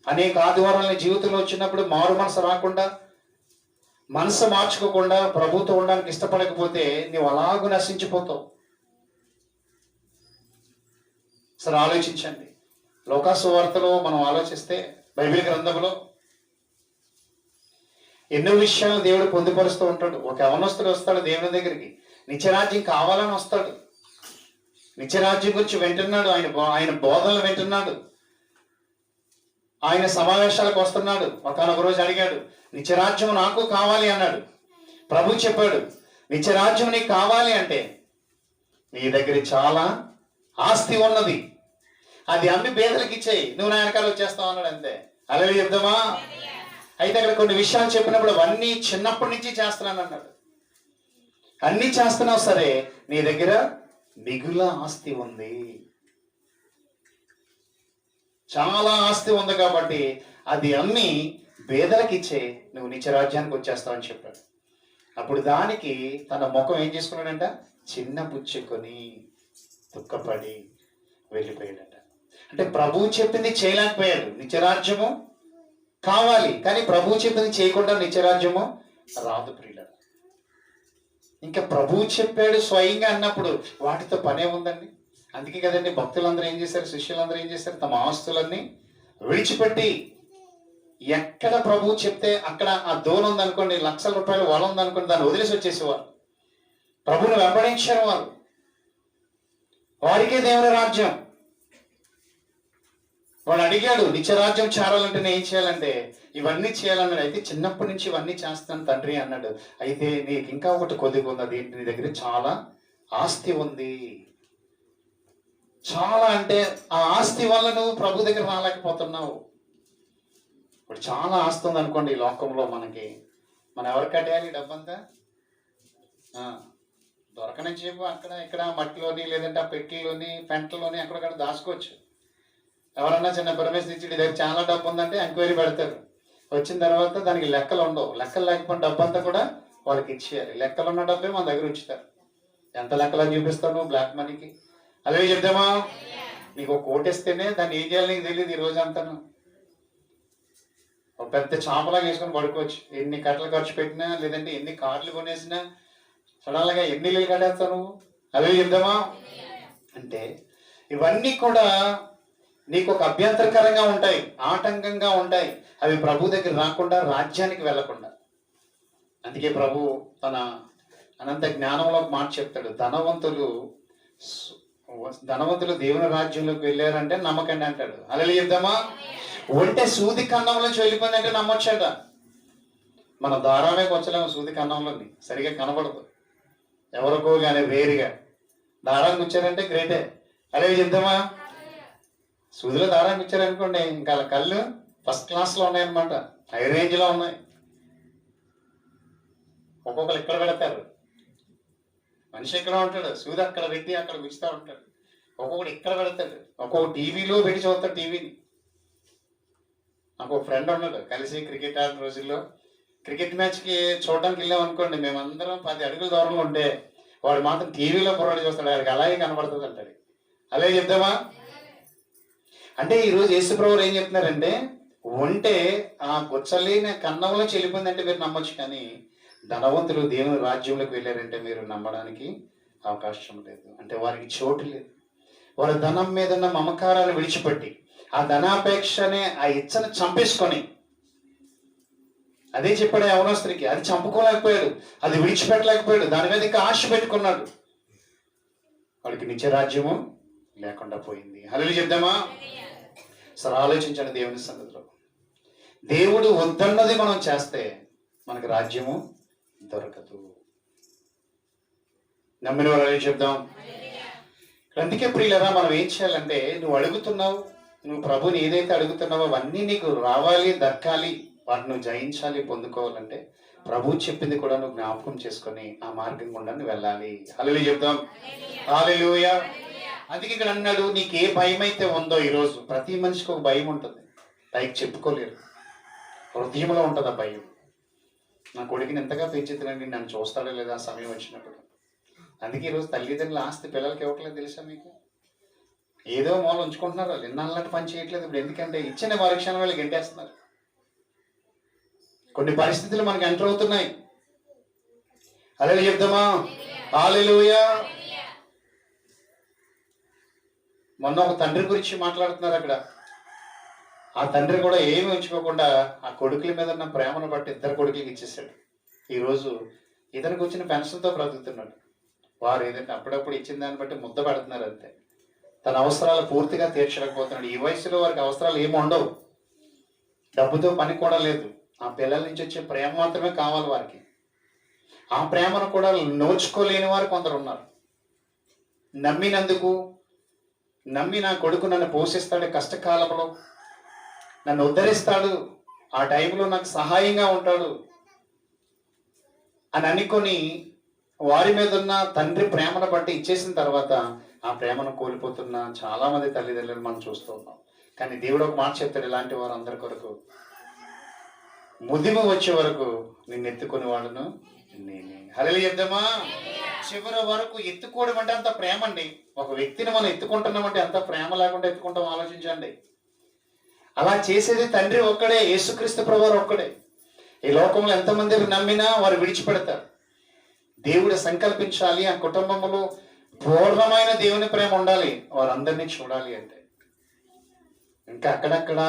అనేక ఆదివారాల జీవితంలో వచ్చినప్పుడు మారు మనసు రాకుండా, మనసు మార్చుకోకుండా ప్రభుతో ఉండడానికి ఇష్టపడకపోతే నీవు అలాగూ నశించిపోతావు. సరే ఆలోచించండి. లోకాసు వార్తలో మనం ఆలోచిస్తే బైబిల్ గ్రంథంలో ఎన్నో విషయాలు దేవుడు పొందుపరుస్తూ ఉంటాడు. ఒక యవనస్తుడు వస్తాడు దేవుని దగ్గరికి, నిత్యరాజ్యం కావాలని వస్తాడు. నిత్యరాజ్యం గురించి వింటున్నాడు, ఆయన బోధనలు వింటున్నాడు, ఆయన సమావేశాలకు వస్తున్నాడు. ఒకనొక రోజు అడిగాడు, నిత్యరాజ్యం నాకు కావాలి అన్నాడు. ప్రభు చెప్పాడు, నిత్యరాజ్యం నీకు కావాలి అంటే నీ దగ్గర చాలా ఆస్తి ఉన్నది, అది అమ్మి పేదలకు ఇచ్చేయి, నువ్వు నా వెనకాల వచ్చేస్తావు అన్నాడు. అంతే. హల్లెలూయా చెప్దామా? అయితే అక్కడ కొన్ని విషయాలు చెప్పినప్పుడు అవన్నీ చిన్నప్పటి నుంచి చేస్తున్నాను అన్నాడు. అన్నీ చేస్తున్నావు సరే, నీ దగ్గర మిగుల ఆస్తి ఉంది, చాలా ఆస్తి ఉంది కాబట్టి అది అమ్మి పేదలకు ఇచ్చే, నువ్వు నిత్యరాజ్యానికి వచ్చేస్తావని చెప్పాడు. అప్పుడు దానికి తన ముఖం ఏం చేసుకున్నాడంట, చిన్న పుచ్చుకొని దుఃఖపడి వెళ్ళిపోయాడట. అంటే ప్రభువు చెప్పింది చేయలేకపోయాడు. నిత్యరాజ్యము కావాలి, కానీ ప్రభువు చెప్పింది చేయకుండా నిత్యరాజ్యము రాదు ప్రియులారా. ఇంకా ప్రభువు చెప్పాడు స్వయంగా అన్నప్పుడు వాటితో పనే ఉందండి. అందుకే కదండి భక్తులందరూ ఏం చేశారు, శిష్యులందరూ ఏం చేశారు, తమ ఆస్తులన్నీ విడిచిపెట్టి ఎక్కడ ప్రభువు చెప్తే అక్కడ ఆ దోన్ ఉందనుకోండి, లక్షల రూపాయలు వల ఉందనుకోండి, దాన్ని వదిలేసి వచ్చేసేవారు. ప్రభువుని వెంబడించారు వారు. వారికే దేవుని రాజ్యం. వాడు అడిగాడు, నిత్యరాజ్యం చేరాలంటే నేను ఏం చేయాలంటే ఇవన్నీ చేయాలన్నాడు. అయితే చిన్నప్పటి నుంచి ఇవన్నీ చేస్తాను తండ్రి అన్నాడు. అయితే నీకు ఇంకా ఒకటి కొద్దిగా ఉంది, అది నీ దగ్గర చాలా ఆస్తి ఉంది. చాలా అంటే ఆ ఆస్తి వల్ల నువ్వు ప్రభు దగ్గర రాలేకపోతున్నావు. ఇప్పుడు చాలా ఆస్తి ఉంది అనుకోండి ఈ లోకంలో, మనం ఎవరికి కట్టేయాలి డబ్బంతా? దొరకని చెప్పు అక్కడ ఇక్కడ మట్టిలోని, లేదంటే ఆ పెట్టిలోని, పెంటలోని అక్కడక్కడ దాచుకోవచ్చు. ఎవరన్నా చిన్న పరమేశ్వర ఇచ్చి దగ్గర చాలా డబ్బు ఉందంటే ఎంక్వైరీ పెడతారు. వచ్చిన తర్వాత దానికి లెక్కలు ఉండవు. లెక్కలు లేకపోయిన డబ్బు అంతా కూడా వాళ్ళకి ఇచ్చేయాలి. లెక్కలు ఉన్న డబ్బే మన దగ్గర ఉంచుతారు. ఎంత లెక్కలని చూపిస్తాను బ్లాక్ మనీకి? అలాగే చెప్తామా? నీకు ఒక కోటి ఇస్తేనే దాన్ని ఏం చేయాలి నీకు తెలియదు. ఈ రోజు అంతాను ఒక పెద్ద చాపలాగా వేసుకొని పడుకోవచ్చు. ఎన్ని కట్టలు ఖర్చు పెట్టినా, లేదంటే ఎన్ని కార్లు కొనేసినా సడన్గా ఎన్ని ఇల్లు కట్టేస్తావు నువ్వు. అలాగే చెప్తామా? అంటే ఇవన్నీ కూడా నీకు ఒక అభ్యంతరకరంగా ఉంటాయి, ఆటంకంగా ఉంటాయి. అవి ప్రభు దగ్గర రాకుండా, రాజ్యానికి వెళ్లకుండా. అందుకే ప్రభు తన అనంత జ్ఞానంలో ఒక మాట చెప్తాడు, ధనవంతులు దేవుని రాజ్యంలోకి వెళ్ళారంటే నమ్మకండి అంటాడు. అలా చెప్దామా? ఒంటే సూది కన్నంలోంచి వెళ్ళిపోయిందంటే నమ్మొచ్చట. మన దారామే వచ్చలేము సూది కన్నంలోని, సరిగా కనబడదు. ఎవరికో కానీ వేరుగా దారానికి వచ్చారంటే గ్రేటే. అలాగే చెప్దామా? సూదిలో దారానికి వచ్చారనుకోండి, ఇంకా కళ్ళు ఫస్ట్ క్లాస్లో ఉన్నాయన్నమాట, హై రేంజ్లో ఉన్నాయి. ఒక్కొక్కరు ఇక్కడ పెడతారు, మనిషి ఎక్కడ ఉంటాడు, సూది అక్కడ పెట్టి అక్కడ గుచ్చుతూ ఉంటాడు. ఒక్కొక్కడు ఇక్కడ పెడతాడు, ఒక్కొక్క టీవీలో పెట్టి చూస్తాడు టీవీని. నాకు ఒక ఫ్రెండ్ ఉన్నాడు, కలిసి క్రికెట్ ఆడిన రోజుల్లో క్రికెట్ మ్యాచ్కి చూడడానికి వెళ్ళాం అనుకోండి, మేమందరం 10 అడుగుల దూరంలో ఉంటే వాడు మాత్రం టీవీలో పొరపాటు చూస్తాడు, వాడికి అలాగే కనబడుతుంది అంటాడు. అలాగే చెప్దామా? అంటే ఈరోజు యేసుప్రభువు ఏం చెప్తున్నారంటే, ఒంటే ఆ గుచ్చలేని కన్నంలో చెల్లిపోయిందంటే మీరు నమ్మొచ్చు, కానీ ధనవంతులు దేవుని రాజ్యంలోకి వెళ్ళారంటే మీరు నమ్మడానికి అవకాశం లేదు. అంటే వారికి చోటు లేదు. వారి ధనం మీద ఉన్న మమకారాన్ని విడిచిపెట్టి, ఆ ధనాపేక్షనే, ఆ ఇచ్చను చంపేసుకొని, అదే చెప్పాడు యవనస్తునికి, అది చంపుకోలేకపోయాడు, అది విడిచిపెట్టలేకపోయాడు, దాని మీద ఇంకా ఆశ పెట్టుకున్నాడు. వాడికి నిత్యరాజ్యము లేకుండా పోయింది. హల్లెలూయా చెప్దామా? సరే ఆలోచించండి దేవుని సన్నిధిలో. దేవుడు వద్దన్నది మనం చేస్తే మనకు రాజ్యము దొరకదు. నమ్మిన వాళ్ళు చెప్దాం. అందుకే ప్రియులరా, మనం ఏం చేయాలంటే, నువ్వు అడుగుతున్నావు, నువ్వు ప్రభుని ఏదైతే అడుగుతున్నావో అవన్నీ నీకు రావాలి, దక్కాలి, వాటిని నువ్వు జయించాలి, పొందుకోవాలంటే ప్రభు చెప్పింది కూడా నువ్వు జ్ఞాపకం చేసుకొని ఆ మార్గం గుండా నువ్వు వెళ్ళాలి. హల్లెలూయా చెప్దాం. హల్లెలూయా. అందుకే ఇక్కడ అన్నాడు, నీకు ఏ భయం అయితే ఉందో, ఈరోజు ప్రతి మనిషికి ఒక భయం ఉంటుంది, పైకి చెప్పుకోలేరు, హృదయంలో ఉంటుంది ఆ భయం. నా కొడుకుని ఎంతగా పెంచుతున్నాను, నన్ను చూస్తాడో లేదా సమయం వచ్చినప్పుడు. అందుకే ఈరోజు తల్లిదండ్రులు ఆస్తి పిల్లలకి ఇవ్వట్లేదు తెలుసా మీకు? ఏదో మూల ఉంచుకుంటున్నారు, వాళ్ళు ఎన్నాళ్ళంటే పని చేయట్లేదు. ఇప్పుడు ఎందుకంటే ఇచ్చిన పరీక్షణ వాళ్ళకి గెంటేస్తున్నారు. కొన్ని పరిస్థితులు మనకి ఎంటర్ అవుతున్నాయి. హల్లెలూయా చెప్దామా? హల్లెలూయా. మొన్న ఒక తండ్రి గురించి మాట్లాడుతున్నారు అక్కడ. ఆ తండ్రి కూడా ఏమి ఉంచుకోకుండా ఆ కొడుకుల మీద ఉన్న ప్రేమను బట్టి 2 కొడుకులకి ఇచ్చేసాడు. ఈరోజు ఇతనికి వచ్చిన పెన్షన్తో బ్రతుకుతున్నాడు. వారు ఏదంటే అప్పుడప్పుడు ఇచ్చిన దాన్ని బట్టి ముద్ద పెడుతున్నారు అంతే. తన అవసరాలు పూర్తిగా తీర్చలేకపోతున్నాడు. ఈ వయసులో వారికి అవసరాలు ఏమి ఉండవు, డబ్బుతో పని కూడా లేదు. ఆ పిల్లల నుంచి వచ్చే ప్రేమ మాత్రమే కావాలి వారికి. ఆ ప్రేమను కూడా నోచుకోలేని వారు కొందరు ఉన్నారు. నమ్మి నా కొడుకు నన్ను పోషిస్తాడు, కష్టకాలంలో నన్ను ఉద్ధరిస్తాడు, ఆ టైంలో నాకు సహాయంగా ఉంటాడు అని అనుకొని వారి మీద ఉన్న తండ్రి ప్రేమను బట్టి ఇచ్చేసిన తర్వాత ఆ ప్రేమను కోల్పోతున్న చాలా మంది తల్లిదండ్రులు మనం చూస్తూ ఉన్నాం. కానీ దేవుడు ఒక మాట చెప్తాడు, ఇలాంటి వారు అందరి కొరకు ముదిమ వచ్చే వరకు నిన్ను ఎత్తుకునే వాళ్ళను నేనే. హల్లెలూయా చెప్దామా? చివరి వరకు ఎత్తుకోవడం అంటే అంత ప్రేమ అండి. ఒక వ్యక్తిని మనం ఎత్తుకుంటున్నామంటే ఎంత ప్రేమ లేకుండా ఎత్తుకుంటాం ఆలోచించండి. అలా చేసేది తండ్రి ఒక్కడే, యేసుక్రీస్తు ప్రభువారు ఒక్కడే. ఈ లోకంలో ఎంతమంది నమ్మినా వారు విడిచిపెడతారు. దేవుడు సంకల్పించాలి, ఆ కుటుంబంలో పూర్ణమైన దేవుని ప్రేమ ఉండాలి, వారందరినీ చూడాలి అంటే. ఇంకా అక్కడక్కడ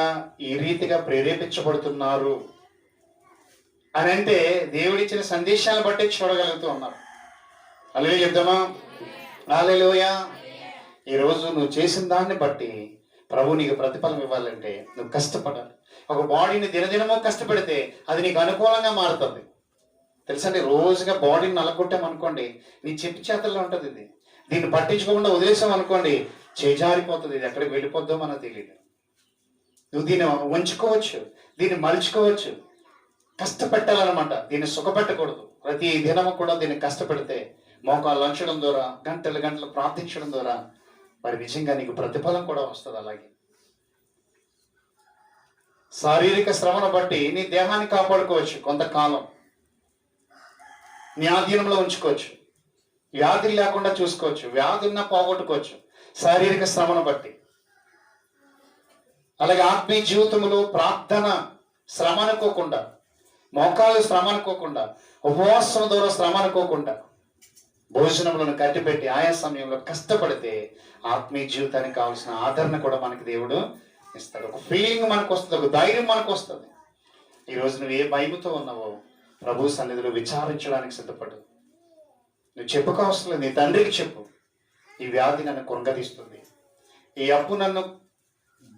ఈ రీతిగా ప్రేరేపించబడుతున్నారు అని అంటే దేవుడిచ్చిన సందేశాలను బట్టి చూడగలుగుతూ ఉన్నారు. హల్లెలూయా చెప్తామా? హల్లెలూయా. ఈరోజు నువ్వు చేసిన దాన్ని బట్టి ప్రభు నీకు ప్రతిఫలం ఇవ్వాలంటే నువ్వు కష్టపడాలి. ఒక బాడీని దినదినమో కష్టపెడితే అది నీకు అనుకూలంగా మారుతుంది. తెలుసండి, రోజుగా బాడీని నలగొట్టామనుకోండి, నీ చెప్పు చేతల్లో ఉంటుంది. దీన్ని పట్టించుకోకుండా వదిలేసాం అనుకోండి, చేజారిపోతుంది. ఇది ఎక్కడికి వెళ్ళిపోద్దో మనకు తెలియదు. నువ్వు దీన్ని ఉంచుకోవచ్చు, దీన్ని మలుచుకోవచ్చు. కష్టపెట్టాలన్నమాట. దీన్ని సుఖపెట్టకూడదు. ప్రతి దినము కూడా దీన్ని కష్టపెడితే, మోకాలు వంచడం ద్వారా, గంటలు గంటలు ప్రార్థించడం ద్వారా మరి నిజంగా నీకు ప్రతిఫలం కూడా వస్తుంది. అలాగే శారీరక శ్రమను బట్టి నీ దేహాన్ని కాపాడుకోవచ్చు, కొంతకాలం నీ ఆధీనంలో ఉంచుకోవచ్చు, వ్యాధులు లేకుండా చూసుకోవచ్చు, వ్యాధున్న పోగొట్టుకోవచ్చు శారీరక శ్రమను బట్టి. అలాగే ఆత్మీయ జీవితంలో ప్రార్థన శ్రమ అనుకోకుండా, మోకాలు శ్రమ అనుకోకుండా, ఉపవాసం ద్వారా శ్రమ అనుకోకుండా, భోజనములను కట్టిపెట్టి ఆయా సమయంలో కష్టపడితే ఆత్మీయ జీవితానికి కావాల్సిన ఆదరణ కూడా మనకి దేవుడు ఇస్తాడు. ఒక ఫీలింగ్ మనకు వస్తుంది, ఒక ధైర్యం మనకు వస్తుంది. ఈరోజు నువ్వు ఏ భయముతో ఉన్నావో ప్రభు సన్నిధిలో విచారించడానికి సిద్ధపడు. నువ్వు చెప్పుకోవసరం లేదు, నీ తండ్రికి చెప్పు. ఈ వ్యాధి నన్ను కృంగదీస్తుంది, ఈ అప్పు నన్ను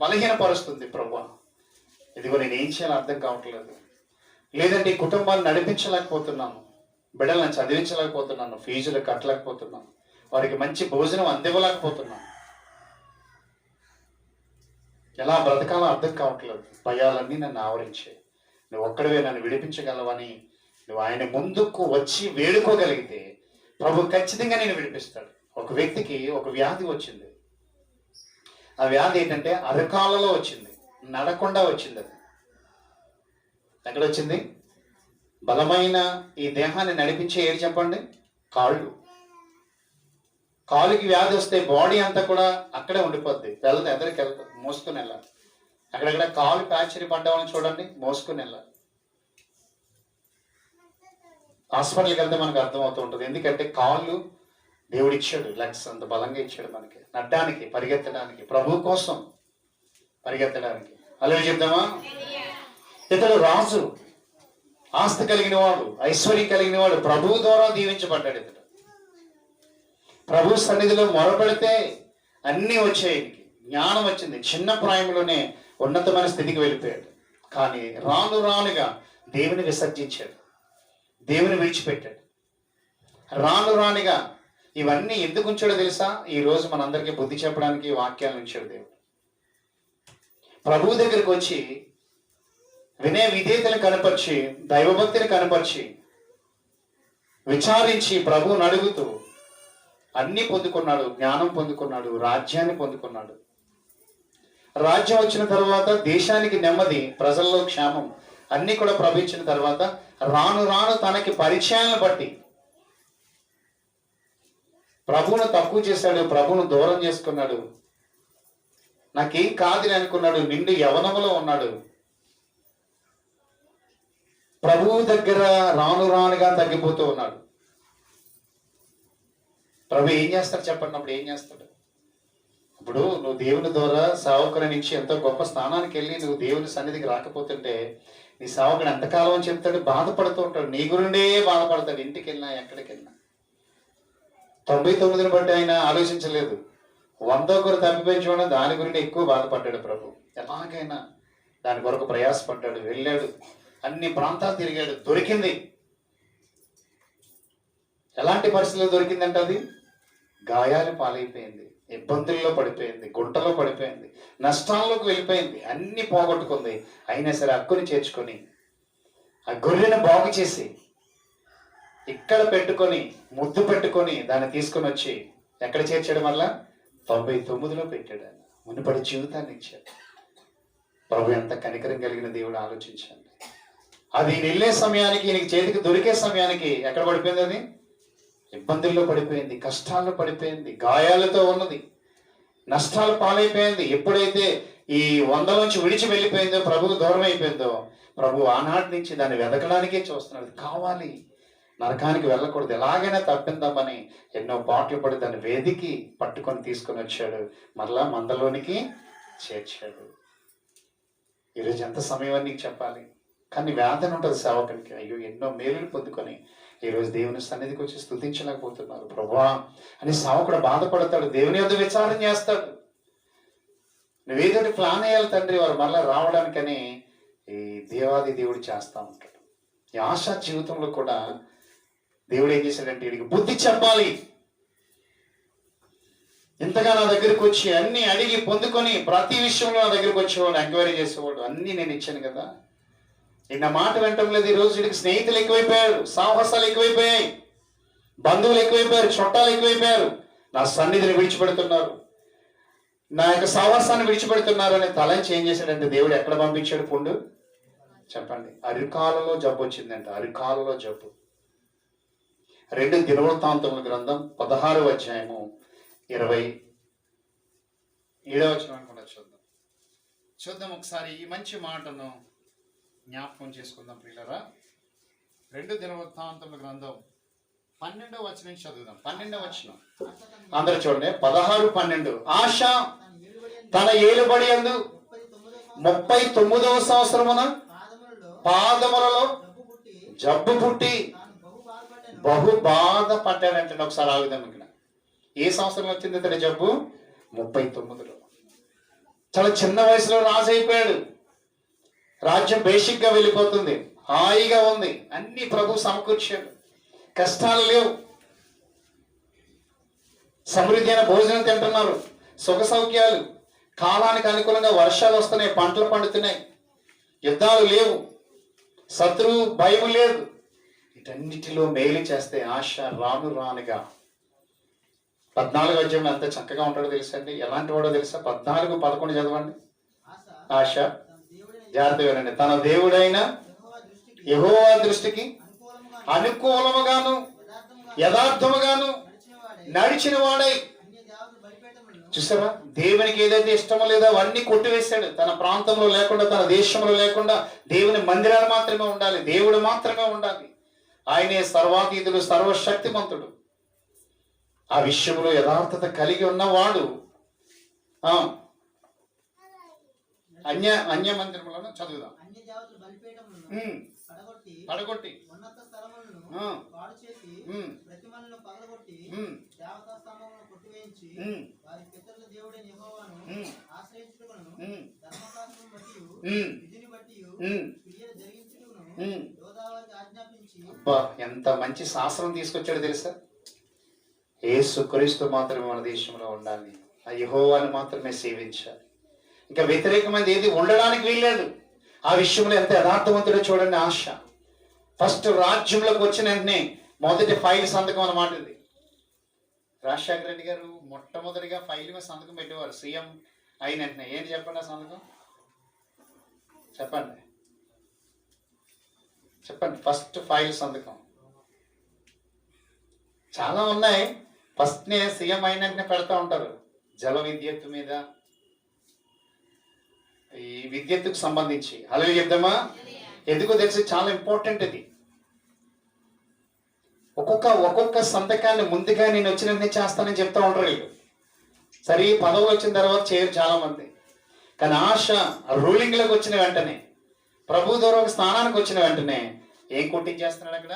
బలహీనపరుస్తుంది ప్రభు, ఇదిగో నేను ఏం చేయాలో అర్థం కావట్లేదు. లేదంటే ఈ కుటుంబాన్ని నడిపించలేకపోతున్నాను, బిడ్డలను చదివించలేకపోతున్నాను, ఫీజులు కట్టలేకపోతున్నాను, వారికి మంచి భోజనం అందివ్వలేకపోతున్నాను, ఎలా బ్రతకాలో అర్థం కావట్లేదు, భయాలన్నీ నన్ను ఆవరించాయి. నువ్వు ఒక్కడివే నన్ను విడిపించగలవని నువ్వు ఆయన ముందుకు వచ్చి వేడుకోగలిగితే ప్రభు ఖచ్చితంగా నేను విడిపిస్తాడు. ఒక వ్యక్తికి ఒక వ్యాధి వచ్చింది. ఆ వ్యాధి ఏంటంటే అరకాలలో వచ్చింది, నడకుండా వచ్చింది. అది ఎక్కడ వచ్చింది? బలమైన ఈ దేహాన్ని నడిపించే ఏది చెప్పండి? కాళ్ళు. కాలుకి వ్యాధి వస్తే బాడీ అంతా కూడా అక్కడే ఉండిపోద్ది, వెళ్తే ఎదరికి వెళ్తుంది, మోసుకుని వెళ్ళాలి. అక్కడక్కడ కాలు ప్యాచరీ పడ్డామని చూడండి, మోసుకుని వెళ్ళాలి. హాస్పిటల్కి వెళ్తే మనకు అర్థమవుతూ ఉంటుంది. ఎందుకంటే కాళ్ళు దేవుడు ఇచ్చాడు, లెగ్స్ అంత బలంగా ఇచ్చాడు మనకి, నడ్డానికి, పరిగెత్తడానికి, ప్రభు కోసం పరిగెత్తడానికి. అలాగే చెప్దామా? ఇతడు రాజు, ఆస్తి కలిగిన వాడు, ఐశ్వర్యం కలిగిన వాడు, ప్రభువు ద్వారా దీవించబడ్డాడు. ఇతడు ప్రభు సన్నిధిలో మొరపెడితే అన్నీ వచ్చాయి. జ్ఞానం వచ్చింది, చిన్న ప్రాయంలోనే ఉన్నతమైన స్థితికి వెళ్ళిపోయాడు. కానీ రాను రానుగా దేవుని విసర్జించాడు, దేవుని విడిచిపెట్టాడు. రాను రానుగా ఇవన్నీ ఎందుకు ఉంచాడో తెలుసా? ఈ రోజు మనందరికీ బుద్ధి చెప్పడానికి వాక్యాలు ఉంచాడు దేవుడు. ప్రభువు దగ్గరికి వచ్చి వినయ విధేయతను కనపరిచి, దైవభక్తిని కనపరిచి, విచారించి ప్రభువుని అడుగుతూ అన్నీ పొందుకున్నాడు. జ్ఞానం పొందుకున్నాడు, రాజ్యాన్ని పొందుకున్నాడు. రాజ్యం వచ్చిన తర్వాత దేశానికి నెమ్మది, ప్రజల్లో క్షేమం అన్నీ కూడా ప్రవహించిన తర్వాత రాను రాను తనకి పరిచయాలను బట్టి ప్రభువును తక్కువ చేశాడు, ప్రభువును దూరం చేసుకున్నాడు. నాకేం కాదని అనుకున్నాడు, నిండు యవనములో ఉన్నాడు. ప్రభువు దగ్గర రాను రానుగా తగ్గిపోతూ ఉన్నాడు. ప్రభు ఏం చేస్తాడు చెప్పండి? అప్పుడు ఏం చేస్తాడు? ఇప్పుడు నువ్వు దేవుని ద్వారా సేవకుల నుంచి ఎంతో గొప్ప స్థానానికి వెళ్ళి నువ్వు దేవుని సన్నిధికి రాకపోతుంటే నీ సేవకుడు ఎంతకాలం అని చెప్తాడు? బాధపడుతూ ఉంటాడు, నీ గురిండే బాధపడతాడు. ఇంటికి వెళ్ళినా ఎక్కడికి వెళ్ళినా 99ని బట్టి ఆయన ఆలోచించలేదు. 100 తప్పిపోయి చూడండి, దాని గురించి ఎక్కువ బాధపడ్డాడు ప్రభు. ఎలాగైనా దాని కొరకు ప్రయాసపడ్డాడు, వెళ్ళాడు, అన్ని ప్రాంతాలు తిరిగాడు, దొరికింది. ఎలాంటి పరిస్థితుల్లో దొరికిందంటే అది గాయాలు పాలైపోయింది, ఇబ్బందుల్లో పడిపోయింది, గుంటలో పడిపోయింది, నష్టాల్లోకి వెళ్ళిపోయింది, అన్ని పోగొట్టుకుంది. అయినా సరే హక్కుని చేర్చుకొని ఆ గొర్రెను బాగు చేసి ఇక్కడ పెట్టుకొని ముద్దు పెట్టుకొని దాన్ని తీసుకొని వచ్చి ఎక్కడ చేర్చాడు? మళ్ళా 99లో పెట్టాడు. ఆయన మునుపటి జీవితాన్ని ఇచ్చాడు. ప్రభు ఎంత కనికరం కలిగిన దేవుడు ఆలోచించండి. అది వెళ్ళే సమయానికి, ఈయనకి చేతికి దొరికే సమయానికి ఎక్కడ పడిపోయింది? అది ఇబ్బందుల్లో పడిపోయింది, కష్టాల్లో పడిపోయింది, గాయాలతో ఉన్నది, నష్టాలు పాలైపోయింది. ఎప్పుడైతే ఈ 100 నుంచి విడిచి వెళ్ళిపోయిందో, ప్రభువు దూరం అయిపోయిందో, ప్రభు ఆనాటి నుంచి దాన్ని వెతకడానికే చూస్తున్నాడు. కావాలి, నరకానికి వెళ్ళకూడదు, ఎలాగైనా తప్పిందామని ఎన్నో పాటలు పడి దాన్ని వేదికి పట్టుకొని తీసుకొని వచ్చాడు, మరలా మందలోనికి చేర్చాడు. ఈరోజు ఎంత సమయం అని నీకు చెప్పాలి, కానీ వేదన ఉంటుంది సేవకునికి. అయ్యో ఎన్నో మేలులు పొందుకొని ఈరోజు దేవుని సన్నిధికి వచ్చి స్తుతించలేకపోతున్నారు ప్రభువా అని సేవకుడు బాధపడతాడు, దేవుని యొద్ద విచారణ చేస్తాడు. నువ్వేదోటి ప్లాన్ వేయాలి తండ్రి వారు మళ్ళీ రావడానికని ఈ దేవాది దేవుడు చేస్తా ఉంటాడు. ఈ ఆశా జీవితంలో కూడా దేవుడు ఏం చేశాడంటే వీడికి బుద్ధి చెప్పాలి. ఇంతగా నా దగ్గరికి వచ్చి అన్ని అడిగి పొందుకొని ప్రతి విషయంలో నా దగ్గరికి వచ్చేవాడు, ఎంక్వైరీ చేసేవాడు, అన్నీ నేను ఇచ్చాను కదా. నా మాట వినటం లేదు. ఈరోజు వీడికి స్నేహితులు ఎక్కువైపోయారు, సాహసాలు ఎక్కువైపోయాయి, బంధువులు ఎక్కువైపోయారు, చుట్టాలు ఎక్కువైపోయారు, నా సన్నిధిని విడిచిపెడుతున్నారు, నా యొక్క సాహసాన్ని విడిచిపెడుతున్నారు అని తలంచి ఏం చేశాడంటే దేవుడు ఎక్కడ పంపించాడు పుండు చెప్పండి? అరికాలలో జబ్బు వచ్చిందంట, అరికాలలో జబ్బు. 2 దినవృత్తాంతముల గ్రంథం 16వ అధ్యాయము 27వ వచనం అనుకుంటా. చూద్దాం ఒకసారి ఈ మంచి మాటను జ్ఞాపకం చేసుకుందాం ప్రియులారా. 2 దినవృత్తాంతముల గ్రంథం 12వ వచనం చదువుదాం. 12వ వచనం అందరూ చూడండి. 16:12 ఆశ తన ఏలుబడి యందు 39వ సంవత్సరమున పాదములలో జబ్బు పుట్టి బహు బాధపడ్డాడంటే. ఒకసారి ఆగుదాం. ఇక్కడ ఏ సంవత్సరం వచ్చింది ఇతడి జబ్బు? 39లో. చాలా చిన్న వయసులో రాజు అయిపోయాడు. రాజ్యం బేసిక్ గా వెళ్ళిపోతుంది, హాయిగా ఉంది, అన్ని ప్రభు సమకూర్చాడు, కష్టాలు లేవు, సమృద్ధి అయిన భోజనం తింటున్నారు, సుఖ సౌఖ్యాలు, కాలానికి అనుకూలంగా వర్షాలు వస్తున్నాయి, పంటలు పండుతున్నాయి, యుద్ధాలు లేవు, శత్రువు భయం లేదు. వీటన్నిటిలో మేలు చేస్తే ఆశ రాను రానుగా 14వ అధ్యాయంలో ఎంత చక్కగా ఉంటాడో తెలుసా అండి? ఎలాంటి వాడో తెలుసా? 14:11 చదవండి. ఆశ జాగ్రత్తగా వినండి. తన దేవుడైన యెహోవా దృష్టికి అనుకూలముగాను యథార్థముగాను నడిచిన వాడై. చూసారా, దేవునికి ఏదైతే ఇష్టమో లేదో అవన్నీ కొట్టివేశాడు. తన ప్రాంతంలో లేకుండా, తన దేశంలో లేకుండా దేవుని మందిరాలు మాత్రమే ఉండాలి, దేవుడు మాత్రమే ఉండాలి. ఆయనే సర్వాతీతుడు, సర్వశక్తిమంతుడు. ఆ విషయంలో యథార్థత కలిగి ఉన్నవాడు అన్య మందిరములను చదువుదాం. పడగొట్టి ఎంత మంచి శాస్త్రం తీసుకొచ్చాడు తెలుసా? యేసుక్రీస్తు మాత్రమే మన దేశంలో ఉండాలి, ఆ యెహోవాను మాత్రమే సేవించాలి, ఇంకా వ్యతిరేకమైనది ఏది ఉండడానికి వీల్లేదు. ఆ విషయంలో ఎంత యథార్థవంతుడో చూడండి. ఆశ ఫస్ట్ రాజ్యంలోకి వచ్చిన వెంటనే మొదటి ఫైల్ సంతకం అన్నమాట ఇది. రాజశేఖర రెడ్డి గారు మొట్టమొదటిగా ఫైల్ మీద సంతకం పెట్టేవారు సీఎం అయిన వెంటనే. ఏంటి చెప్పండి ఆ సంతకం? చెప్పండి ఫస్ట్ ఫైల్ సంతకం. చాలా ఉన్నాయి. ఫస్ట్ నే సీఎం అయిన వెంటనే పెడతా ఉంటారు. జల విద్యుత్ మీద, ఈ విద్యుత్తుకు సంబంధించి. హల్లెలూయా చెప్దామా? ఎందుకో తెలిసి చాలా ఇంపార్టెంట్ ఇది. ఒక్కొక్క సంతకాన్ని ముందుగా నేను వచ్చిన చేస్తానని చెప్తా ఉంటారు వీళ్ళు. సరే పదవులు వచ్చిన తర్వాత చేయరు చాలా మంది. కానీ ఆశ రూలింగ్లోకి వచ్చిన వెంటనే, ప్రభు ద్వారా ఒక స్థానానికి వచ్చిన వెంటనే ఏం కొట్టించేస్తున్నాడు అక్కడ?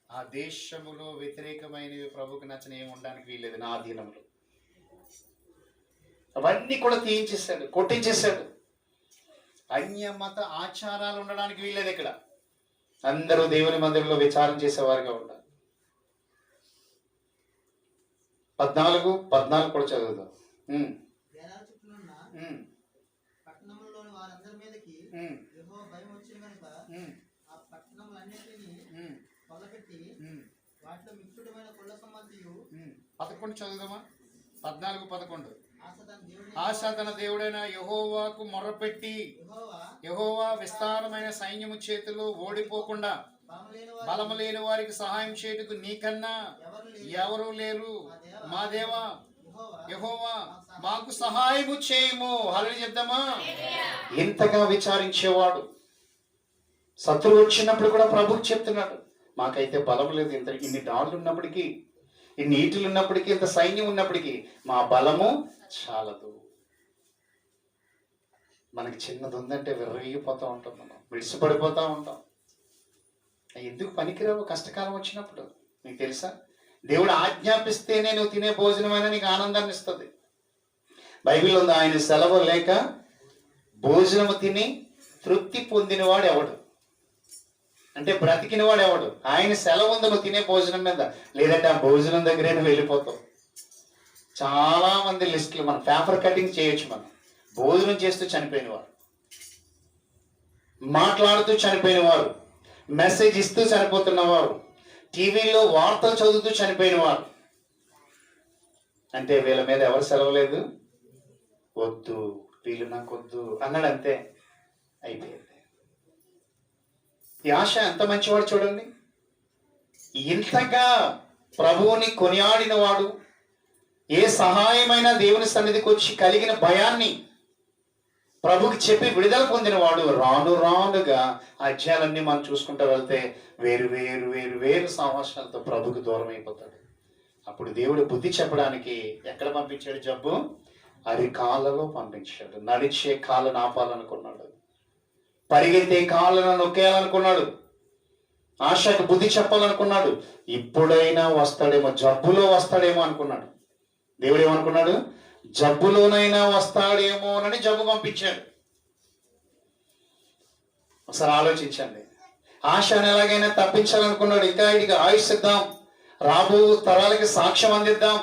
ఆ దేశములో వ్యతిరేకమైనవి ప్రభుకి నచ్చని ఏమి ఉండడానికి వీల్లేదు నా అధీనంలో. అవన్నీ కూడా తీయించేశాడు, కొట్టించేశాడు. అన్య మత ఆచారాలు ఉండడానికి వీల్లేదు ఇక్కడ. అందరూ దేవుని మందిరంలో విచారం చేసేవారుగా ఉండాలి. 14 కూడా చదువుదాం. పదకొండు చదువుదామా? 14:11 ఆశ తన దేవుడైన యెహోవాకు మొర్రపెట్టి యెహోవా విస్తారమైన సైన్యము చేతిలో ఓడిపోకుండా బలము లేని వారికి సహాయం చేయుటకు నీకన్నా ఎవరు లేరు. మా దేవా యెహోవా మాకు సహాయము చేయము. హల్లెలూయా చెప్దామా? ఇంతగా విచారించేవాడు. శత్రువు వచ్చినప్పుడు కూడా ప్రభువుకి చెప్తున్నాడు, మాకైతే బలం లేదు, ఇన్ని డాళ్ళు ఉన్నప్పటికీ, ఇన్ని ఈటలు ఉన్నప్పటికీ, ఇంత సైన్యం ఉన్నప్పటికీ మా బలము చాలదు. మనకి చిన్నది ఉందంటే విర్రగిపోతూ ఉంటాం, మనం విడిసిపడిపోతూ ఉంటాం. ఎందుకు పనికిరావు కష్టకాలం వచ్చినప్పుడు? నీకు తెలుసా, దేవుడు ఆజ్ఞాపిస్తేనే నువ్వు తినే భోజనమైనా నీకు ఆనందాన్ని ఇస్తుంది. బైబిల్ ఉంది, ఆయన సెలవు లేక భోజనము తిని తృప్తి పొందినవాడు ఎవడు అంటే బ్రతికినవాడు ఎవడు? ఆయన సెలవు ఉంది నువ్వు తినే భోజనం మీద, లేదంటే ఆ భోజనం దగ్గరే నువ్వు వెళ్ళిపోతావు. చాలా మంది లిస్టులు మనం పేపర్ కటింగ్ చేయొచ్చు. మనం భోజనం చేస్తూ చనిపోయిన వారు, మాట్లాడుతూ చనిపోయిన వారు, మెసేజ్ ఇస్తూ చనిపోతున్నవారు, టీవీలో వార్తలు చదువుతూ చనిపోయిన వారు. అంటే వీళ్ళ మీద ఎవరు సెలవు లేదు, వద్దు వీళ్ళు నాకు వద్దు అన్నాడు, అంతే అయిపోయింది. ఈ ఆశ ఎంత మంచివాడు చూడండి. ఇంతగా ప్రభువుని కొనియాడిన వాడు, ఏ సహాయమైనా దేవుని సన్నిధికి వచ్చి కలిగిన భయాన్ని ప్రభుకి చెప్పి విడుదల పొందినవాడు రాను రానుగా అధ్యాయాలన్నీ మనం చూసుకుంటూ వెళ్తే వేరు వేరు వేరు వేరు సంవత్సరాలతో ప్రభుకు దూరం అయిపోతాడు. అప్పుడు దేవుడు బుద్ధి చెప్పడానికి ఎక్కడ పంపించాడు? జబ్బు అరికాలలో పంపించాడు. నడిచే కాళ్ళను ఆపాలనుకున్నాడు, పరిగెత్తే కాళ్ళను నొక్కేయాలనుకున్నాడు, ఆశకు బుద్ధి చెప్పాలనుకున్నాడు. ఇప్పుడైనా వస్తాడేమో, జబ్బులో వస్తాడేమో అనుకున్నాడు. దేవుడు ఏమనుకున్నాడు? జబ్బులోనైనా వస్తాడేమోనని జబ్బు పంపించాడు. ఒకసారి ఆలోచించండి. ఆశను ఎలాగైనా తప్పించాలనుకున్నాడు. ఇంకా ఇక ఆయుష్ిద్దాం, రాబో తరాలకి సాక్ష్యం అందిద్దాం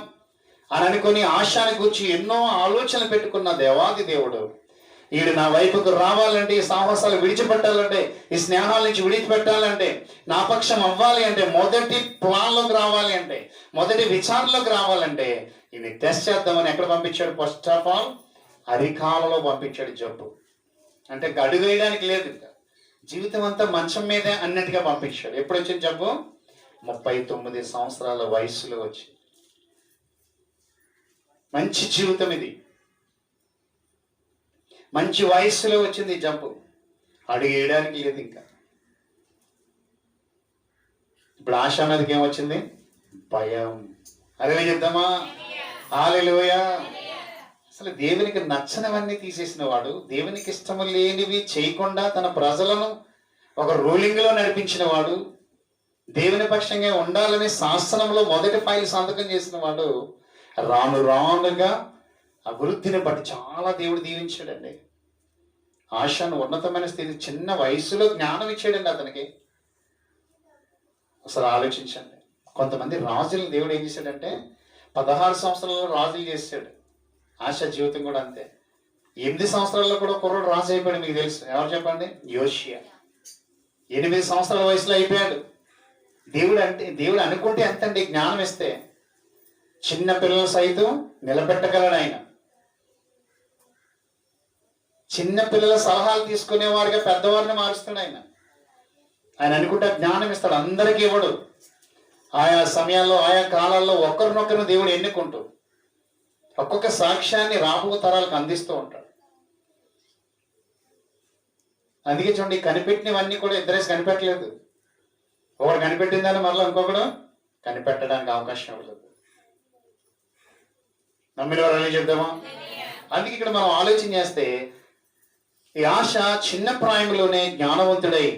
అని అనుకుని ఆశాని గురించి ఎన్నో ఆలోచనలు పెట్టుకున్న దేవాది దేవుడు, వీడు నా వైపుకు రావాలంటే, ఈ సాహసాలు విడిచిపెట్టాలంటే, ఈ స్నేహాల నుంచి విడిచిపెట్టాలంటే, నా పక్షం అవ్వాలి అంటే, మొదటి ప్లాన్లోకి రావాలి అంటే, మొదటి విచారణలోకి రావాలంటే ఇది టెస్ట్ చేద్దామని ఎక్కడ పంపించాడు? ఫస్ట్ ఆఫ్ ఆల్ అరికాలలో పంపించాడు. జబ్బు అంటే అడుగు వేయడానికి లేదు, ఇంకా జీవితం అంతా మంచం మీదే అన్నట్టుగా పంపించాడు. ఎప్పుడు వచ్చింది జబ్బు? 39 సంవత్సరాల వయసులో వచ్చి. మంచి జీవితం ఇది, మంచి వయస్సులో వచ్చింది జబ్బు. అడుగు వేయడానికి లేదు ఇంకా. ఇప్పుడు ఆశ మీదకి ఏమొచ్చింది? భయం. అదే చెప్దామా? హల్లెలూయా. అసలు దేవునికి నచ్చనివన్నీ తీసేసిన వాడు, దేవునికి ఇష్టము లేనివి చేయకుండా తన ప్రజలను ఒక రూలింగ్లో నడిపించిన వాడు, దేవుని పక్షంగా ఉండాలని శాసనంలో మొదటి ఫైల్ సంతకం చేసిన వాడు, రాను రానుగా అభివృద్ధిని బట్టి చాలా దేవుడు దీవించాడండి. ఆశను ఉన్నతమైన స్థితి, చిన్న వయసులో జ్ఞానం ఇచ్చాడండి అతనికి. అసలు ఆలోచించండి. కొంతమంది రాజులను దేవుడు ఏం చేశాడంటే 16 సంవత్సరాలలో రాజులు చేశాడు. ఆశ జీవితం కూడా అంతే. 8 సంవత్సరాల్లో కూడా కుర్రోడు రాజు అయిపోయాడు. మీకు తెలుసు, ఎవరు చెప్పండి? యోషియా. 8 సంవత్సరాల వయసులో అయిపోయాడు. దేవుడు అనుకుంటే ఎంతండి జ్ఞానం ఇస్తే చిన్న పిల్లలు సైతం నిలబెట్టగలడు ఆయన. చిన్న పిల్లల సలహాలు తీసుకునేవారుగా పెద్దవారిని మారుస్తాడు ఆయన. ఆయన అనుకుంటే జ్ఞానం ఇస్తాడు. అందరికీ ఇవ్వడు. ఆయా సమయాల్లో ఆయా కాలాల్లో ఒకరినొకరిని దేవుడు ఎన్నుకుంటూ ఒక్కొక్క సాక్ష్యాన్ని రాబో తరాలకు అందిస్తూ ఉంటాడు. అందుకే చూడండి, కనిపెట్టినవన్నీ కూడా ఇద్దరేసి కనిపెట్టలేదు. ఒకడు కనిపెట్టిందని మరలా ఇంకొకడు కనిపెట్టడానికి అవకాశం ఇవ్వలేదు. నమ్మిన వారు అని చెప్దామా? అందుకే ఇక్కడ మనం ఆలోచన చేస్తే ఈ ఆశ చిన్న ప్రాయంలోనే జ్ఞానవంతుడై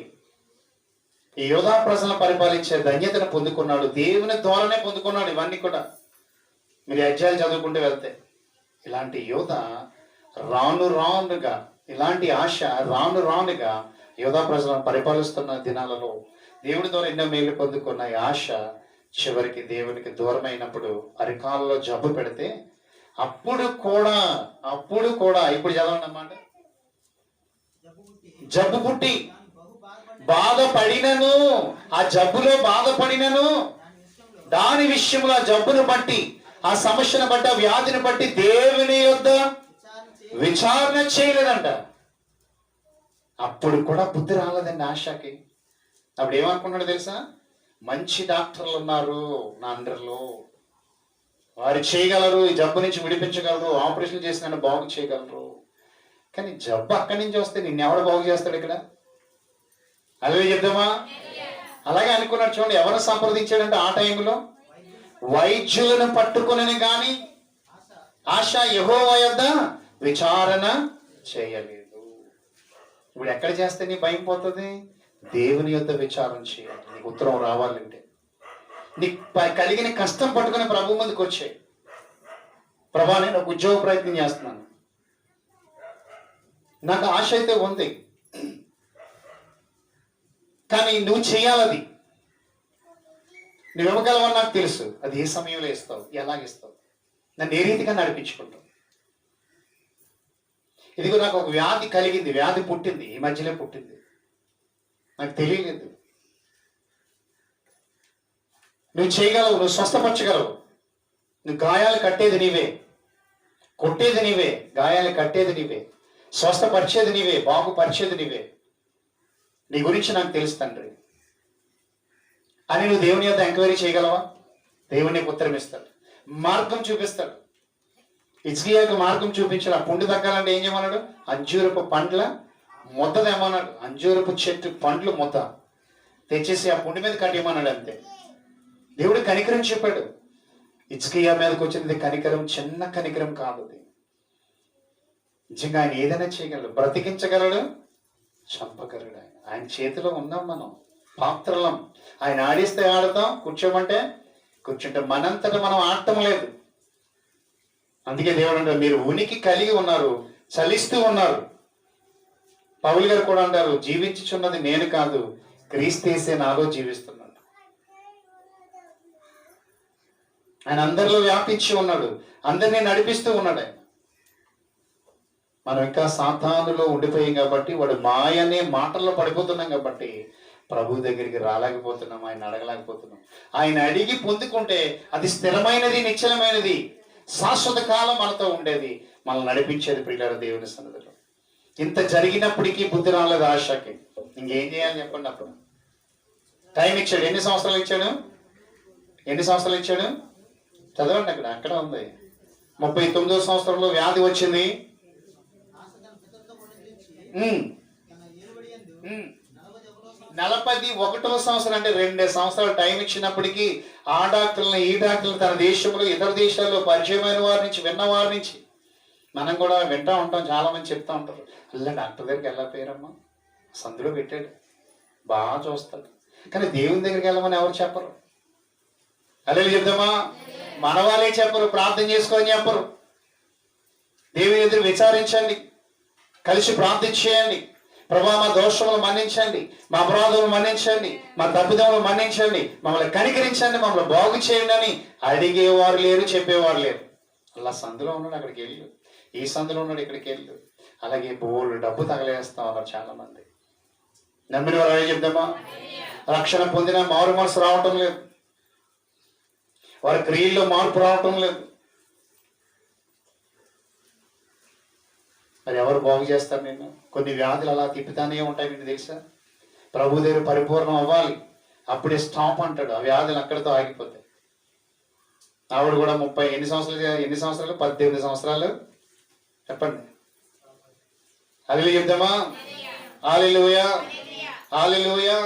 ఈ యోధా ప్రజలను పరిపాలించే ధన్యతను పొందుకున్నాడు. దేవుని ద్వారానే పొందుకున్నాడు ఇవన్నీ కూడా. మీరు అధ్యాయాలు చదువుకుంటూ వెళ్తే ఇలాంటి యోధ రాను రానుగా, ఇలాంటి ఆశ రాను రానుగా యోధా ప్రజలను పరిపాలిస్తున్న దినాలలో దేవుడి ద్వారా ఎన్నో మేలు పొందుకున్న ఈ ఆశ చివరికి దేవునికి దూరం అయినప్పుడు అరికాలలో జబ్బు పెడితే అప్పుడు కూడా ఇప్పుడు చదవండి అన్నమాట, జబ్బు పుట్టి బాధపడినను, ఆ జబ్బులో బాధపడినను దాని విషయంలో ఆ జబ్బును బట్టి, ఆ సమస్యను బట్టి, ఆ వ్యాధిని బట్టి దేవుని యొద్ద విచారణ చేయలేదంట. అప్పుడు కూడా బుద్ధి రాలేదండి ఆశకి. అప్పుడు ఏమనుకున్నాడు తెలుసా? మంచి డాక్టర్లు ఉన్నారు నా అండర్లో, వారు చేయగలరు, ఈ జబ్బు నుంచి విడిపించగలరు, ఆపరేషన్ చేసి నన్ను బాగు చేయగలరు. కానీ జబ్బు అక్కడి నుంచి వస్తే నిన్నెవడు బాగు చేస్తాడు ఇక్కడ? అలాగే చెప్దామా? అలాగే అనుకున్నాడు. చూడండి, ఎవరు సంప్రదించాడంటే ఆ టైంలో వైద్యులను పట్టుకుని కానీ ఆశ యెహోవా యొద్ద విచారణ చేయలేదు. ఇప్పుడు ఎక్కడ చేస్తే నీ భయం పోతుంది? దేవుని యొద్ద విచారం చేయాలి. నీకు ఉత్తరం రావాలంటే నీకు కలిగిన కష్టం పట్టుకుని ప్రభు ముందుకు వచ్చాయి. ప్రభా, నేను ఒక ఉద్యోగ ప్రయత్నం చేస్తున్నాను, నాకు ఆశ అయితే ఉంది, కానీ నువ్వు చేయాలది. నువ్వు ఇవ్వగలవని నాకు తెలుసు. అది ఏ సమయంలో ఇస్తావు, ఎలాగిస్తావు, నన్ను ఏ రీతిగా నడిపించుకుంటావు. ఇదిగో నాకు ఒక వ్యాధి కలిగింది, వ్యాధి పుట్టింది, ఈ మధ్యలో పుట్టింది, నాకు తెలియలేదు. నువ్వు చేయగలవు, నువ్వు స్వస్థపరచగలవు. నువ్వు గాయాలు కట్టేది నీవే, కొట్టేది నీవే, గాయాలు కట్టేది నీవే, స్వస్థపరిచేది నీవే, బాగుపరిచేది నీవే. నీ గురించి నాకు తెలుసు తండ్రి అని నువ్వు దేవుని యొక్క ఎంక్వైరీ చేయగలవా? దేవుని ఉత్తరం ఇస్తాడు, మార్గం చూపిస్తాడు. హిజ్కియాకు మార్గం చూపించాడు. ఆ పుండు తగ్గాలంటే ఏం చేయమన్నాడు? అంజూరపు పండ్ల ముద్ద తెమ్మన్నాడు. అంజూరపు చెట్టు పండ్లు ముద్ద తెచ్చేసి ఆ పుండు మీద కట్టేయమన్నాడు. అంతే. దేవుడు కనికరం చెప్పాడు. హిజ్కియా మీదకి వచ్చినది కనికరం, చిన్న కనికరం కాదు. నిజంగా ఆయన ఏదైనా చేయగలడు, బ్రతికించగలడు, చంపగలడు. ఆయన చేతిలో ఉన్నాం మనం, పాత్రలం. ఆయన ఆడిస్తే ఆడతాం, కూర్చోమంటే కూర్చుంటే మనంతటా మనం ఆడటం లేదు. అందుకే దేవుడు అంటారు, మీరు ఉనికి కలిగి ఉన్నారు, చలిస్తూ ఉన్నారు. పౌలు గారు కూడా అంటారు, జీవించుచున్నది నేను కాదు, క్రీస్తేసే నాలో జీవిస్తున్నాడు. ఆయన అందరిలో వ్యాపించి ఉన్నాడు, అందరినీ నడిపిస్తూ ఉన్నాడు. ఆయన మనం ఇంకా సాతానులో ఉండిపోయాం కాబట్టి, వాడు మాయనే మాటల్లో పడిపోతున్నాం కాబట్టి ప్రభు దగ్గరికి రాలేకపోతున్నాం, ఆయన అడగలేకపోతున్నాం. ఆయన అడిగి పొందుకుంటే అది స్థిరమైనది, నిశ్చలమైనది, శాశ్వత కాలం మనతో ఉండేది, మనల్ని నడిపించేది. ప్రియులారా, దేవుని సన్నిధిలో ఇంత జరిగినప్పటికీ బుద్ధి రాలేదు ఆశకి. ఇంకేం చేయాలి చెప్పండి? అప్పుడు టైం ఇచ్చాడు. ఎన్ని సంవత్సరాలు ఇచ్చాడు? ఎన్ని సంవత్సరాలు ఇచ్చాడు? చదవండి, అక్కడ ఉంది. 39వ సంవత్సరంలో వ్యాధి వచ్చింది. 41వ సంవత్సరం అంటే 2 సంవత్సరాలు టైం ఇచ్చినప్పటికీ ఆ డాక్టర్లను, ఈ డాక్టర్లు, తన దేశంలో ఇతర దేశాల్లో పరిచయమైన వారి నుంచి, విన్న వారి నుంచి, మనం కూడా వింటూ ఉంటాం. చాలా మంది చెప్తా ఉంటారు, అలా డాక్టర్ దగ్గరికి వెళ్ళకపోయారమ్మా, సందులో పెట్టాడు, బాగా చూస్తాడు. కానీ దేవుని దగ్గరికి వెళ్ళమని ఎవరు చెప్పరు. అలా చెప్దామా? మన వాళ్ళే చెప్పరు, ప్రార్థన చేసుకొని చెప్పరు. దేవుని ఎదురు విచారించండి, కలిసి ప్రార్థన చేయండి. ప్రభా, మా దోషములు మన్నించండి, మా అపరాధములు మన్నించండి, మా తప్పిదములు మన్నించండి, మమ్మల్ని కనికరించండి, మమ్మల్ని బాగు చేయండి అని అడిగేవారు లేరు, చెప్పేవారు లేరు. అలా సందులో ఉన్నాడు, అక్కడికి వెళ్ళు, ఈ సందులో ఉన్నాడు, ఇక్కడికి వెళ్ళు. అలాగే బోళ్ళు డబ్బు తగలేస్తా ఉన్నారు చాలా మంది. నమ్మిన వారు అదే చెప్దామా? రక్షణ పొందిన మారు మనసు రావటం లేదు, వారి క్రియల్లో మార్పు రావటం లేదు. మరి ఎవరు బాగు చేస్తారు నేను? కొన్ని వ్యాధులు అలా తిప్పుతానే ఉంటాయి, మీకు తెలుసా? ప్రభు దగ్గర పరిపూర్ణం అవ్వాలి, అప్పుడే స్టాప్ అంటాడు. ఆ వ్యాధులు అక్కడితో ఆగిపోతాయి. ఆవిడ కూడా 30 ఎన్ని సంవత్సరాలు? 18 సంవత్సరాలు. చెప్పండి, హల్లెలూయా చెప్దామా? హల్లెలూయా, హల్లెలూయా.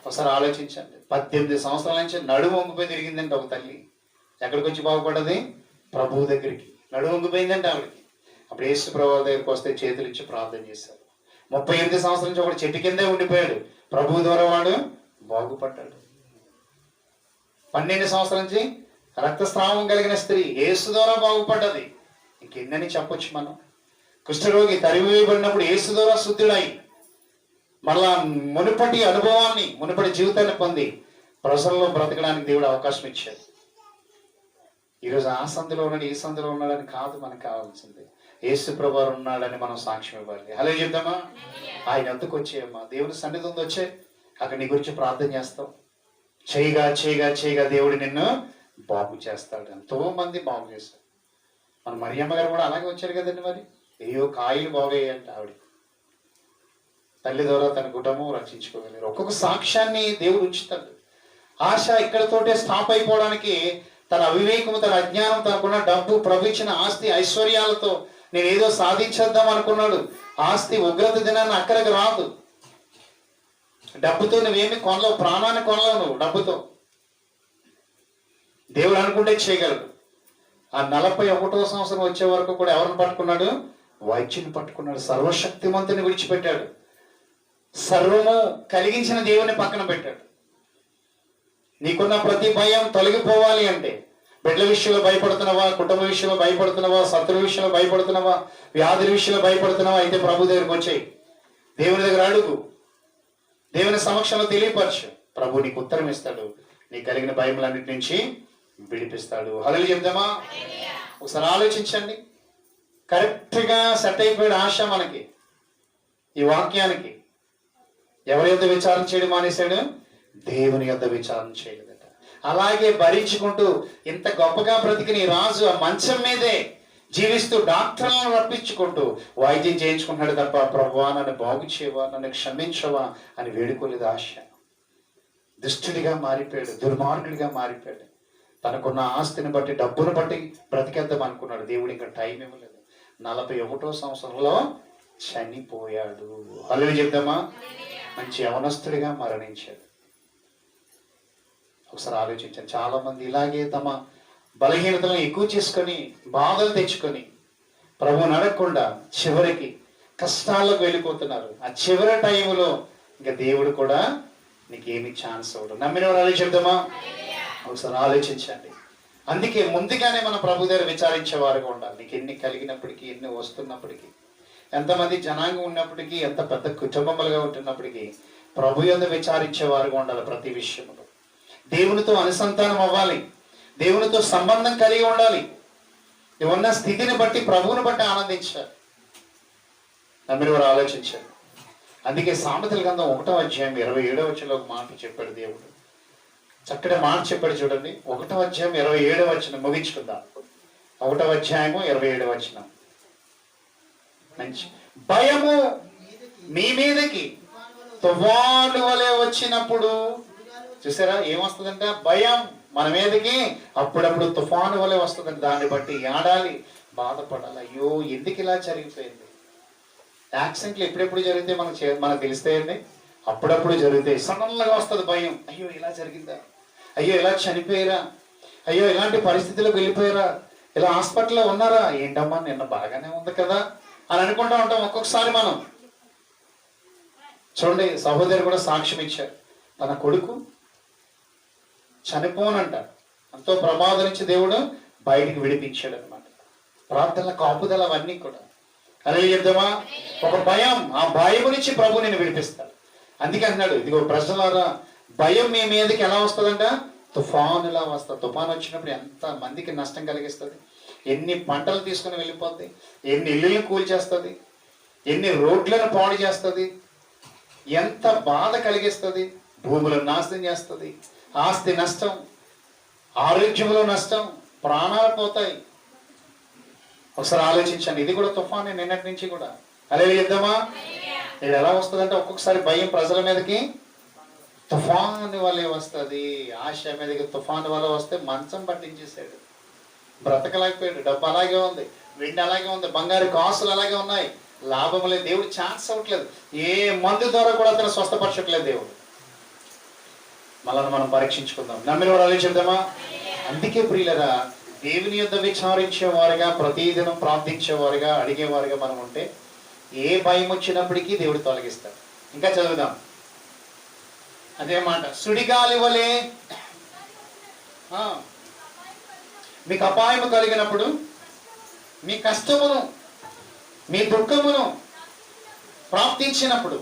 ఒకసారి ఆలోచించండి. 18 సంవత్సరాల నుంచి నడుము వంగిపోయి తిరిగిందంటే ఒక తల్లి. ఎక్కడికి వచ్చి బాగుపడ్డది? ప్రభువు దగ్గరికి. నడుము వంగిపోయిందంటే ఆవిడకి. అప్పుడు యేసు ప్రభువు దగ్గరికి వస్తే చేతులు ఇచ్చి ప్రార్థన చేశారు. 38 సంవత్సరాల నుంచి ఒకటి చెట్టు కిందే ఉండిపోయాడు, ప్రభువు ద్వారా వాడు బాగుపడ్డాడు. 12 సంవత్సరాల నుంచి రక్తస్రావం కలిగిన స్త్రీ యేసు ద్వారా బాగుపడ్డది. ఇంకెన్నని చెప్పొచ్చు మనం. కుష్ఠరోగి తరిమివేయబడినప్పుడు యేసు ద్వారా శుద్ధుడై మళ్ళా మునుపటి అనుభవాన్ని, మునుపటి జీవితాన్ని పొంది ప్రజల్లో బ్రతకడానికి దేవుడు అవకాశం ఇచ్చాడు. ఈరోజు ఆ సందులో ఉన్నాడు, ఈ సందులో ఉన్నాడని కాదు మనకు కావాల్సింది, యేసు ప్రభువు ఉన్నాడని మనం సాక్ష్యం ఇవ్వాలి. అలా చెప్దామా? ఆయన ఎందుకు వచ్చేయమ్మా, దేవుని సన్నిధి ఉంది, వచ్చే అక్కడ నీ గురించి ప్రార్థన చేస్తాం. చేయగా చేయగా చేయగా దేవుడు నిన్ను బాగు చేస్తాడు. ఎంతో మంది బాగు చేశారు. మన మరియమ్మ గారు కూడా అలాగే వచ్చారు కదండి. మరి అయ్యో కాయలు బాగయ్యంట ఆవిడ. తల్లి ద్వారా తన కుటుంబం రక్షించుకోగలిగారు. ఒక్కొక్క సాక్ష్యాన్ని దేవుడు ఉంచుతాడు. ఆశ ఇక్కడతోటే స్టాప్ అయిపోవడానికి తన అవివేకము, తన అజ్ఞానం, తనకున్న డబ్బు, ప్రభు ఇచ్చిన ఆస్తి ఐశ్వర్యాలతో నేను ఏదో సాధించేద్దాం అనుకున్నాడు. ఆస్తి ఉగ్రత దినాన్ని అక్కడికి రాదు. డబ్బుతో నువ్వేమి కొనలేవు, ప్రాణాన్ని కొనలేవు నువ్వు డబ్బుతో. దేవుడు అనుకుంటే చేయగలడు. ఆ 41వ సంవత్సరం వచ్చే వరకు కూడా ఎవరిని పట్టుకున్నాడు? వైద్యుని పట్టుకున్నాడు. సర్వశక్తిమంతుని విడిచిపెట్టాడు. సర్వము కలిగించిన దేవుని పక్కన పెట్టాడు. నీకున్న ప్రతి భయం తొలగిపోవాలి అంటే, బిడ్డల విషయంలో భయపడుతున్నావా, కుటుంబ విషయంలో భయపడుతున్నావా, శత్రువు విషయంలో భయపడుతున్నావా, వ్యాధుల విషయంలో భయపడుతున్నావా, అయితే ప్రభు దగ్గరికి వచ్చాయి, దేవుని దగ్గర అడుగు, దేవుని సమక్షంలో తెలియపరచు. ప్రభు నీకు ఉత్తరం ఇస్తాడు, నీకు కలిగిన భయములన్నిటి నుంచి విడిపిస్తాడు. హల్లెలూయా చెప్దామా? ఒకసారి ఆలోచించండి. కరెక్ట్గా సెట్ అయిపోయాడు ఆశ మనకి ఈ వాక్యానికి. ఎవరి యొద్ద విచారణ చేయడం మానేశాడు? దేవుని యొద్ద విచారణ చేయలేదట. అలాగే భరించుకుంటూ ఇంత గొప్పగా బ్రతికిన ఈ రాజు ఆ మంచం మీదే జీవిస్తూ డాక్టర్లను రప్పించుకుంటూ వైద్యం చేయించుకుంటున్నాడు తప్ప, ప్రభువా నన్ను బాగు చేయవా, నన్ను క్షమించవా అని వేడుకోలేదు. ఆశ దుష్టుడిగా మారిపోయాడు, దుర్మార్గుడిగా మారిపోయాడు. తనకున్న ఆస్తిని బట్టి, డబ్బును బట్టి బ్రతికేద్దాం అనుకున్నాడు. దేవుడు ఇంకా టైం ఇవ్వలేదు. 41వ సంవత్సరంలో చనిపోయాడు. హల్లెలూయా చెప్దామా? మంచి యవనస్తుడిగా మరణించాడు. ఒకసారి ఆలోచించాను. చాలా మంది ఇలాగే తమ బలహీనతలను ఎక్కువ చేసుకొని, బాధలు తెచ్చుకొని, ప్రభువుని అడగకుండా చివరికి కష్టాలకు వెళ్ళిపోతున్నారు. ఆ చివరి టైంలో ఇంకా దేవుడు కూడా నీకేమి ఛాన్స్ అవ్వడు. నమ్మిన వారు చెప్దామా? ఒకసారి ఆలోచించండి. అందుకే ముందుగానే మన ప్రభు దగ్గర విచారించేవారుగా ఉండాలి. నీకు ఎన్ని కలిగినప్పటికీ, ఎన్ని వస్తున్నప్పటికీ, ఎంతమంది జనాంగం ఉన్నప్పటికీ, ఎంత పెద్ద కుటుంబములుగా ఉంటున్నప్పటికీ ప్రభు యొద్ద విచారించేవారుగా ఉండాలి. ప్రతి విషయంలో దేవునితో అనుసంధానం అవ్వాలి, దేవునితో సంబంధం కలిగి ఉండాలి. ఉన్న స్థితిని బట్టి, ప్రభువుని బట్టి ఆనందించాలి. నమ్మిన వారు ఆలోచించాలి. అందుకే సామెతల గ్రంథం 1వ అధ్యాయం 27వ వచనంలో ఒక మాట చెప్పాడు దేవుడు. చక్కటి మాట చెప్పాడు చూడండి. 1వ అధ్యాయం 27వ వచనం ముగించుకుందాం. 1వ అధ్యాయము 27వ వచనం. మంచి భయము మీ మీదకి తుఫాను వలె వచ్చినప్పుడు, చూసారా ఏమొస్తుందంట? భయం మన మీదకి అప్పుడప్పుడు తుఫాను వలె వస్తుందంట. దాన్ని బట్టి ఏడాలి, బాధపడాలి. అయ్యో ఎందుకు ఇలా జరిగిపోయింది? యాక్సిడెంట్లు ఎప్పుడెప్పుడు జరిగితే మనకు తెలుస్తాయండి. అప్పుడప్పుడు జరుగుతాయి. సడన్గా వస్తుంది భయం. అయ్యో ఇలా జరిగిందా, అయ్యో ఇలా చనిపోయారా, అయ్యో ఇలాంటి పరిస్థితులకు వెళ్ళిపోయారా, ఇలా హాస్పిటల్లో ఉన్నారా, ఏంటమ్మా నిన్న బాగానే ఉంది కదా అని అనుకుంటూ ఉంటాం ఒక్కొక్కసారి మనం. చూడండి, సహోదరు కూడా సాక్ష్యం ఇచ్చారు. తన కొడుకు చనిపోనంట, ఎంతో ప్రమాదం నుంచి దేవుడు బయటికి విడిపించాడు అనమాట. ప్రార్థనల కాపుదల అవన్నీ కూడా. అదే చెప్దామా? ఒక భయం, ఆ భయం నుంచి ప్రభు నేను విడిపిస్తాడు. అందుకే అన్నాడు, ఇదిగో ప్రజలారా, భయం మీ మీదకి ఎలా వస్తుందంట? తుఫాను ఎలా వస్తుంది. తుఫాను వచ్చినప్పుడు ఎంత మందికి నష్టం కలిగిస్తుంది. ఎన్ని పంటలు తీసుకుని వెళ్ళిపోద్ది, ఎన్ని ఇల్లులను కూల్చేస్తుంది, ఎన్ని రోడ్లను పాడు చేస్తుంది, ఎంత బాధ కలిగిస్తుంది, భూములను నాశనం చేస్తుంది, ఆస్తి నష్టం, ఆరోగ్యంలో నష్టం, ప్రాణాలు పోతాయి. ఒకసారి ఆలోచించండి. ఇది కూడా తుఫానే నిన్నటి నుంచి కూడా. అలా చెప్దామా? ఇది ఎలా వస్తుందంటే, ఒక్కొక్కసారి భయం ప్రజల మీదకి తుఫాను వల్లే వస్తుంది. ఆశ మీదకి తుఫాను వల్ల వస్తే మంచం పట్టించేసాడు, బ్రతకలేకపోయాడు. డబ్బు అలాగే ఉంది, వెండి అలాగే ఉంది, బంగారు కాసులు అలాగే ఉన్నాయి, లాభం లేదు. దేవుడు ఛాన్స్ అవ్వట్లేదు. ఏ మందు ద్వారా కూడా అతను స్వస్థపరచట్లేదు దేవుడు. మనం పరీక్షించుకుందాం. నమ్మిన వారు చెప్దామా? అందుకే ప్రియులరా, దేవుని యొద్ద విచారించేవారుగా, ప్రతిదినం ప్రార్థించేవారుగా, అడిగేవారుగా మనం ఉంటే ఏ భయం వచ్చినప్పటికీ దేవుడు తొలగిస్తాడు. ఇంకా చదువుదాం అదే మాట. సుడిగాలి వలె మీకు అపాయము కలిగినప్పుడు, మీ కష్టమును, మీ దుఃఖమును ప్రార్థించినప్పుడు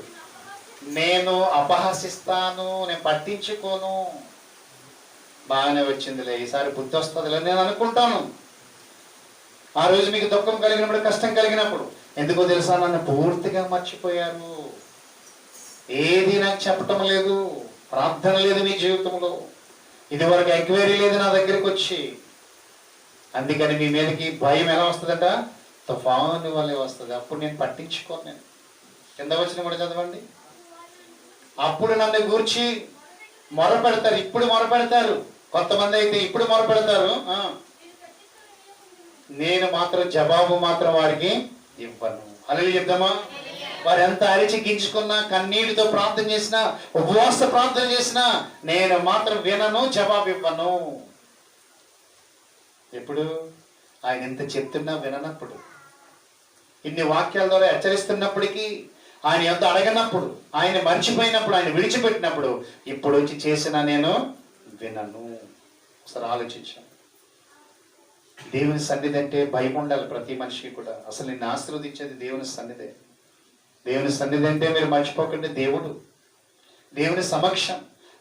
నేను అపహసిస్తాను, నేను పట్టించుకోను. బాగానే వచ్చిందిలే, ఈసారి బుద్ధి వస్తుందిలే నేను అనుకుంటాను. ఆ రోజు మీకు దుఃఖం కలిగినప్పుడు, కష్టం కలిగినప్పుడు, ఎందుకో తెలుసా, నన్ను పూర్తిగా మర్చిపోయారు. ఏది నాకు చెప్పటం లేదు, ప్రార్థన లేదు మీ జీవితంలో, ఇదివరకు ఎంక్వైరీ లేదు నా దగ్గరికి వచ్చి. అందుకని మీ మీదకి భయం ఎలా వస్తుందట? తుఫాను వల్లే వస్తుంది. అప్పుడు నేను పట్టించుకోను. నేను కింద వచ్చిన కూడా చదవండి. అప్పుడు నన్ను గూర్చి మొరపెడతారు. ఇప్పుడు మొరపెడతారు కొంతమంది, అయితే ఇప్పుడు మొరపెడతారు. నేను మాత్రం జవాబు మాత్రం వారికి ఇవ్వను. హల్లెలూయా చెప్దామా? వారు ఎంత అరిచి గించుకున్నా, కన్నీటితో ప్రార్థన చేసినా, ఉపవాస ప్రార్థన చేసినా, నేను మాత్రం వినను, జవాబు ఇవ్వను. ఎప్పుడు? ఆయన ఎంత చెప్తున్నా విననప్పుడు, ఇన్ని వాక్యాల ద్వారా హెచ్చరిస్తున్నప్పటికీ, ఆయన ఎంత అడగనప్పుడు, ఆయన మర్చిపోయినప్పుడు, ఆయన విడిచిపెట్టినప్పుడు ఇప్పుడు వచ్చి చేసిన నేను వినను. ఒకసారి ఆలోచించాను. దేవుని సన్నిధి అంటే భయం ఉండాలి ప్రతి మనిషికి కూడా. అసలు నిన్ను ఆశీర్వదించేది దేవుని సన్నిధే. దేవుని సన్నిధి అంటే మీరు మర్చిపోకండి, దేవుని సమక్షం.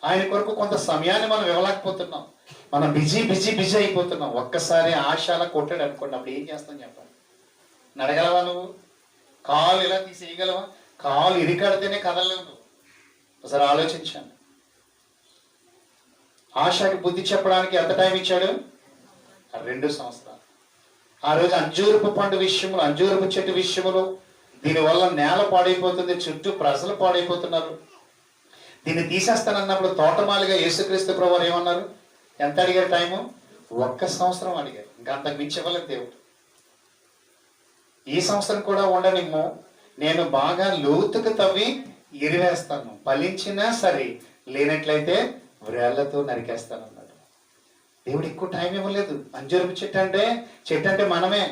ఆయన కొరకు కొంత సమయాన్ని మనం ఇవ్వలేకపోతున్నాం. మనం బిజీ అయిపోతున్నాం. ఒక్కసారి ఆశాల కొట్టాడు అనుకోండి, అప్పుడు ఏం చేస్తాం చెప్పండి? నడగలవా నువ్వు? కాలు ఇలా తీసేయగలవా? కాలు ఇరికడితేనే కదలలేవు నువ్వు. ఒకసారి ఆలోచించాను. ఆశకి బుద్ధి చెప్పడానికి ఎంత టైం ఇచ్చాడు? 2 సంవత్సరాలు. ఆ రోజు అంజూరపు పండు విషయంలో, అంజూరపు చెట్టు విషయంలో, దీనివల్ల నేల పాడైపోతుంది, చుట్టూ ప్రజలు పాడైపోతున్నారు, దీన్ని తీసేస్తానన్నప్పుడు తోటమాలిగా యేసుక్రీస్తు ప్రభువారు ఏమన్నారు? ఎంత అడిగారు టైము? 1 సంవత్సరం అడిగారు. ఇంకా అంతకు మించి ఇవ్వలేదు దేవుడు. ఈ సంవత్సరం కూడా ఉండనిమ్ము, నేను బాగా లోతుకు తవ్వి ఇరివేస్తాను, ఫలించినా సరే, లేనట్లయితే వ్రేళ్లతో నరికేస్తాను అన్నాడు. దేవుడు ఎక్కువ టైం ఇవ్వలేదు. అంజూరపు చెట్టు అంటే మనమే.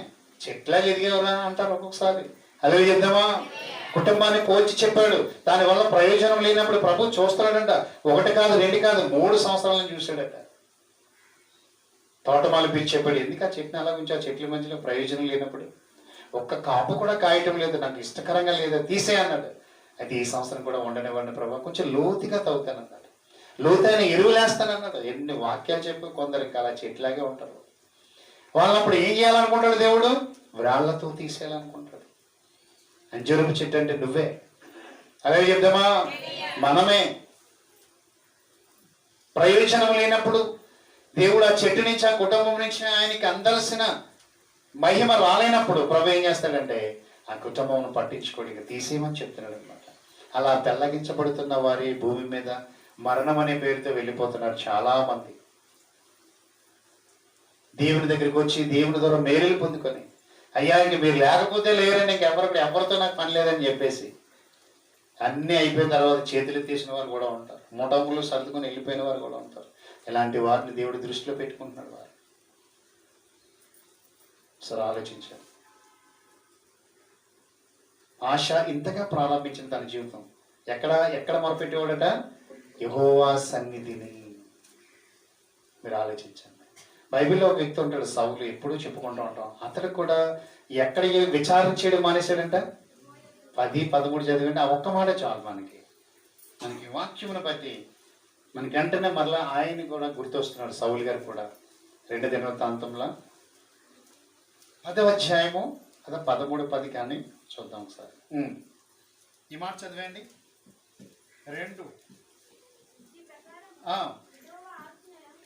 చెట్లా ఎదిగేవరా అంటారు ఒక్కొక్కసారి. అదే చెప్దామా? కుటుంబాన్ని పోల్చి చెప్పాడు. దానివల్ల ప్రయోజనం లేనప్పుడు ప్రభు చూస్తున్నాడంట. 1 కాదు, 2 కాదు, 3 సంవత్సరాలను చూశాడట. తోటమాలి పిలిచి చెప్పాడు, ఎందుకు ఆ చెట్టుని అలా ఉంచి, ఆ చెట్ల మధ్యలో ప్రయోజనం లేనప్పుడు, ఒక్క కాపు కూడా కాయటం లేదు, నాకు ఇష్టకరంగా లేదు, తీసే అన్నాడు. అయితే ఈ సంవత్సరం కూడా ఉండనివ్వండి ప్రభు, కొంచెం లోతుగా తవ్వుతానన్నాడు. లోతైన ఎరువులేస్తానన్నాడు. ఎన్ని వాక్యాలు చెప్పి కొందరికి అలా చెట్లాగే ఉంటారు. వాళ్ళప్పుడు ఏం చేయాలనుకుంటాడు దేవుడు? వ్రాళ్లతో తీసేయాలనుకుంటాడు. అంజూరపు చెట్టు అంటే నువ్వే. అదే చెప్దామా? మనమే. ప్రయోజనం లేనప్పుడు దేవుడు ఆ చెట్టు నుంచి, ఆ కుటుంబం నుంచి ఆయనకి అందాల్సిన మహిమ రాలేనప్పుడు ప్రభు ఏం చేస్తాడంటే ఆ కుటుంబం పట్టించుకోడికి తీసేయమని చెప్తున్నాడు అనమాట. అలా తెల్లగించబడుతున్న వారి భూమి మీద మరణం అనే పేరుతో వెళ్ళిపోతున్నారు చాలా మంది. దేవుని దగ్గరికి వచ్చి దేవుని ద్వారా మేలులు పొందుకొని, అయ్యా ఇంక మీరు లేకపోతే లేరని, ఎవరితో నాకు పని లేదని చెప్పేసి అన్నీ అయిపోయిన తర్వాత చేతులు తీసిన వారు కూడా ఉంటారు. మూటములు సర్దుకొని వెళ్ళిపోయిన వారు కూడా ఉంటారు. ఇలాంటి వారిని దేవుడు దృష్టిలో పెట్టుకుంటున్నాడు. వారు సరే ఆలోచించారు. ఆశ ఇంతగా ప్రారంభించిన తన జీవితం ఎక్కడ మొరపెట్టేవాడట? యెహోవా సన్నిధిని. మీరు ఆలోచించండి. బైబిల్లో ఒక వ్యక్తి ఉంటాడు, సౌలు, ఎప్పుడూ చెప్పుకుంటూ ఉంటాం. అతడు కూడా ఎక్కడ విచారం చేయడం మానేశాడంట. 10-13 చదివండి. ఆ ఒక్క మాట చాలు మనకి వాక్యమును బట్టి మనకి వెంటనే మరలా ఆయన కూడా గుర్తొస్తున్నాడు. సౌలు గారు కూడా 2 దినవృత్తాంతంలో 10వ అధ్యాయము, అదే 13-10 కానీ చూద్దాం ఒకసారి. ఈ మాట చదివేయండి. 2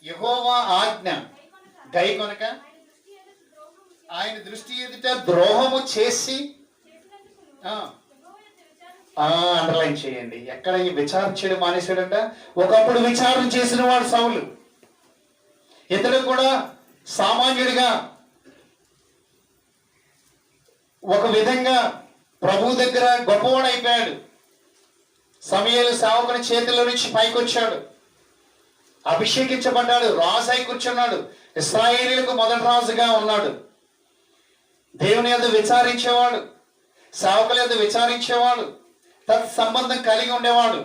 యెహోవా ఆజ్ఞ గైకొనక ఆయన దృష్టి ఎదుట ద్రోహము చేసి, అండర్లైన్ చేయండి. ఎక్కడ ఈ విచారణ చేయడం మానేశాడంట. ఒకప్పుడు విచారణ చేసిన వాడు సౌలు. ఇతడు కూడా సామాన్యుడిగా ఒక విధంగా ప్రభు దగ్గర గొప్పవాడు అయిపోయాడు. సమూయేలు సేవకుని చేతిలో నుంచి పైకి వచ్చాడు, అభిషేకించబడ్డాడు, రాజు అయి కూర్చున్నాడు, ఇశ్రాయేలీయులకు మొదటి రాజుగా ఉన్నాడు. దేవుని యొద్ద విచారించేవాడు, సేవకుల యొద్ద విచారించేవాడు, సంబంధం కలిగి ఉండేవాడు.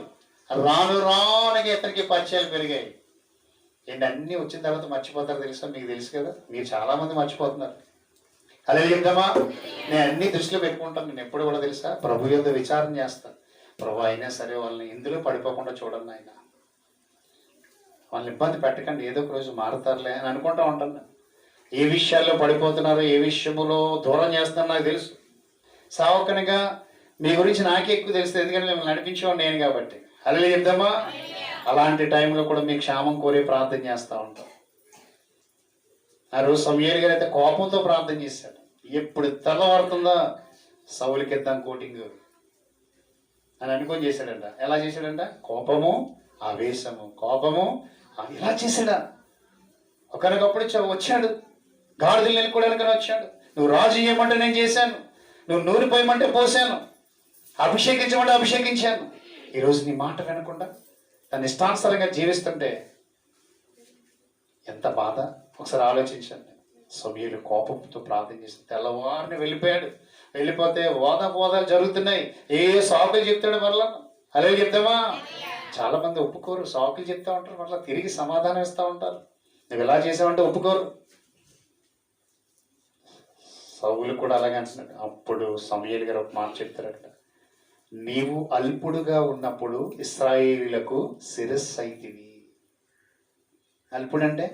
రానుగా ఇతనికి పరిచయాలు పెరిగాయి. ఏంటి అన్నీ వచ్చిన తర్వాత మర్చిపోతారు తెలుసా? మీకు తెలుసు కదా, మీరు చాలా మంది మర్చిపోతున్నారు. అలా చెప్తామా? నేను అన్ని దృష్టిలో పెట్టుకుంటాను. నేను ఎప్పుడు కూడా తెలుసా, ప్రభు యొద్ద విచారణ చేస్తాను. ప్రభు అయినా సరే వాళ్ళని ఇందులో పడిపోకుండా చూడండి, ఆయన వాళ్ళని ఇబ్బంది పెట్టకండి, ఏదో ఒక రోజు మారుతారులే అని అనుకుంటా ఉంటాను. ఏ విషయాల్లో పడిపోతున్నారో, ఏ విషయంలో దూరం చేస్తున్నారో నాకు తెలుసు. సావకనగా మీ గురించి నాకే ఎక్కువ తెలుస్తుంది, ఎందుకంటే మిమ్మల్ని నడిపించేవాడు నేను కాబట్టి. అలా చెప్దామా? అలాంటి టైంలో కూడా మీ క్షేమం కోరే ప్రార్థన చేస్తూ ఉంటాం. ఆ రోజు సమూయేలు గారు అయితే కోపంతో ప్రార్థన చేశాడు. ఎప్పుడు తెల్లవారుతుందా సౌలుకి ఇద్దాం కోటింగ్ అని అనుకొని చేశాడంట. ఎలా చేశాడంట? కోపము, ఆవేశము, కోపము, ఇలా చేశాడా. ఒకరికప్పుడు వచ్చాడు, గాడిదలు నెలకొడానికి వచ్చాడు. నువ్వు రాజు చేయమంటే నేను చేశాను, నువ్వు నూనె పోయమంటే పోసాను, అభిషేకించమంటే అభిషేకించాను. ఈరోజు నీ మాట వినకుండా తన ఇష్టానుసారంగా జీవిస్తుంటే ఎంత బాధ. ఒకసారి ఆలోచించండి. సమూయేలు కోపంతో ప్రార్థన చేసి తెల్లవారిని వెళ్ళిపోయాడు. వెళ్ళిపోతే ఓదాలు జరుగుతున్నాయి. ఏ సాకులు చెప్తాడు మరలా. అదే చెప్తామా? చాలా మంది ఒప్పుకోరు, సాకులు చెప్తా ఉంటారు, మరలా తిరిగి సమాధానం ఇస్తూ ఉంటారు. నువ్వు ఇలా చేసావంటే ఒప్పుకోరు. సౌలు కూడా అలాగే అంటున్నాడు. అప్పుడు సమూయేలు గారు ఒక మాట చెప్తారట, నీవు అల్పుడుగా ఉన్నప్పుడు ఇశ్రాయేలీయులకు శిరస్సు అయితివి. అల్పుడంటే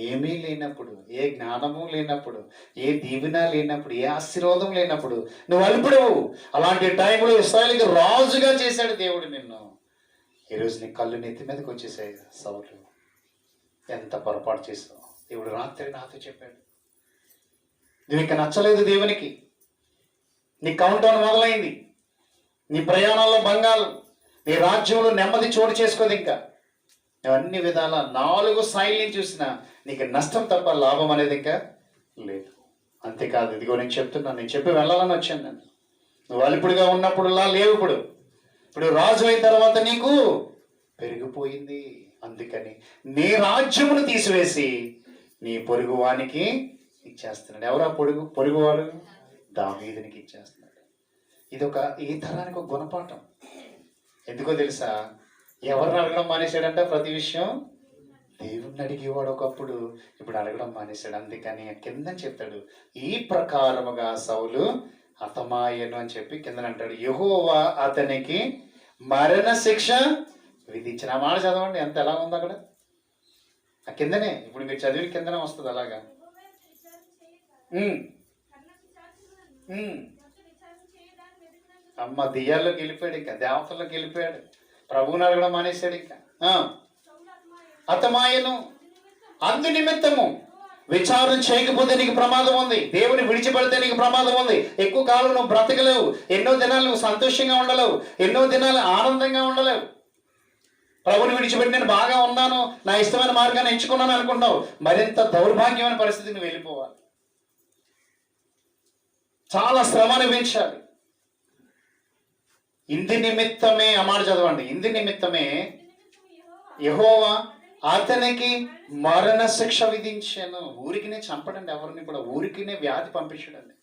ఏమీ లేనప్పుడు, ఏ జ్ఞానము లేనప్పుడు, ఏ దీవెన లేనప్పుడు, ఏ ఆశీర్వాదం లేనప్పుడు నువ్వు అల్పుడవు. అలాంటి టైంలో ఇశ్రాయేలుకి రాజుగా చేశాడు దేవుడు నిన్ను. ఈరోజు నీ కళ్ళు నెత్తి మీదకి వచ్చేసాయి. సౌలు, ఎంత పొరపాటు చేసావు. దేవుడు రాత్రి నాతో చెప్పాడు, నువ్వు ఇంకా నచ్చలేదు దేవునికి, నీ కౌంట్ డౌన్ మొదలైంది, నీ ప్రయాణాల్లో భంగాలు, నీ రాజ్యంలో నెమ్మది చోటు చేసుకోదు. ఇంకా నువ్వు అన్ని విధాల 4 స్థాయిల్ని చూసినా నీకు నష్టం తప్ప లాభం అనేది ఇంకా లేదు. అంతేకాదు, ఇదిగో నేను చెప్తున్నాను, నేను చెప్పి వెళ్ళాలని వచ్చాను. నువ్వు అల్పుడుగా ఉన్నప్పుడులా లేవు. ఇప్పుడు రాజు అయిన తర్వాత నీకు పెరిగిపోయింది. అందుకని నీ రాజ్యమును తీసివేసి నీ పొరుగువానికి ఇచ్చేస్తున్నాడు. ఎవరా పొరుగువాడు? దావీదునికి ఇచ్చేస్తున్నాడు. ఇదొక ఈ తరానికి ఒక గుణపాఠం. ఎందుకో తెలుసా? ఎవరిని అడగడం మానేశాడంట? ప్రతి విషయం దేవుణ్ణి అడిగేవాడు ఒకప్పుడు, ఇప్పుడు అడగడం మానేశాడు. అందుకని కింద చెప్తాడు, ఈ ప్రకారముగా సౌలు హతమాయను అని చెప్పి కింద అంటాడు, యెహోవా అతనికి మరణ శిక్ష విధించిన. ఆ మాట చదవండి, ఎంత ఎలా ఉంది అక్కడ. ఆ కిందనే, ఇప్పుడు మీరు చదివి కిందనే వస్తుంది అలాగా. అమ్మ దెయ్యాల్లోకి వెళ్ళిపోయాడు, ఇంకా దేవతల్లోకి వెళ్ళిపోయాడు. ప్రభువుని అడగడం మానేశాడు. ఇంకా హతమాయను అందు నిమిత్తము విచారణ చేయకపోతే నీకు ప్రమాదం ఉంది. దేవుని విడిచిపెడితే నీకు ప్రమాదం ఉంది. ఎక్కువ కాలం నువ్వు బ్రతకలేవు. ఎన్నో దినాలు నువ్వు సంతోషంగా ఉండలేవు. ఎన్నో దినాలు ఆనందంగా ఉండలేవు. ప్రభుని విడిచిపెట్టి నేను బాగా ఉన్నాను, నా ఇష్టమైన మార్గాన్ని ఎంచుకున్నాను అనుకుంటావు. మరింత దౌర్భాగ్యమైన పరిస్థితికి నువ్వు వెళ్ళిపోవాలి. చాలా శ్రమ అనుభవించాలి. ఇందు నిమిత్తమే, ఆ మాట చదవండి, ఇందు నిమిత్తమే యెహోవా అతనికి మరణ శిక్ష విధించాను. ఊరికినే చంపడండి ఎవరిని కూడా, ఊరికినే వ్యాధి పంపించడండి.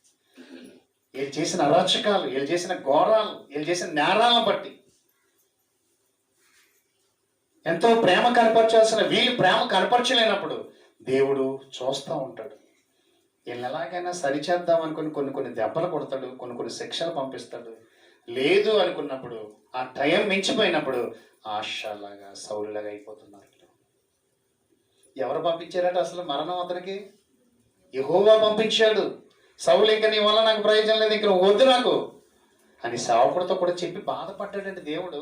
వీళ్ళు చేసిన అరాచకాలు, వీళ్ళు చేసిన ఘోరాలు, వీళ్ళు చేసిన నేరాలను బట్టి ఎంతో ప్రేమ కనపరచాల్సిన వీళ్ళు ప్రేమ కనపరచలేనప్పుడు దేవుడు చూస్తూ ఉంటాడు. వీళ్ళని ఎలాగైనా సరిచేద్దాం అనుకుని కొన్ని దెబ్బలు కొడతాడు, కొన్ని శిక్షలు పంపిస్తాడు. లేదు అనుకున్నప్పుడు, ఆ టైం మించిపోయినప్పుడు ఆశలాగా సౌలులాగా అయిపోతున్నారు. ఎవరు పంపించారట అసలు మరణం? అతనికి యెహోవా పంపించాడు. సౌలు, ఇంకా నీ వల్ల నాకు ప్రయోజనం లేదు, ఇంక నువ్వు వద్దు నాకు అని సేవకుడితో కూడా చెప్పి బాధపడ్డాడండి దేవుడు.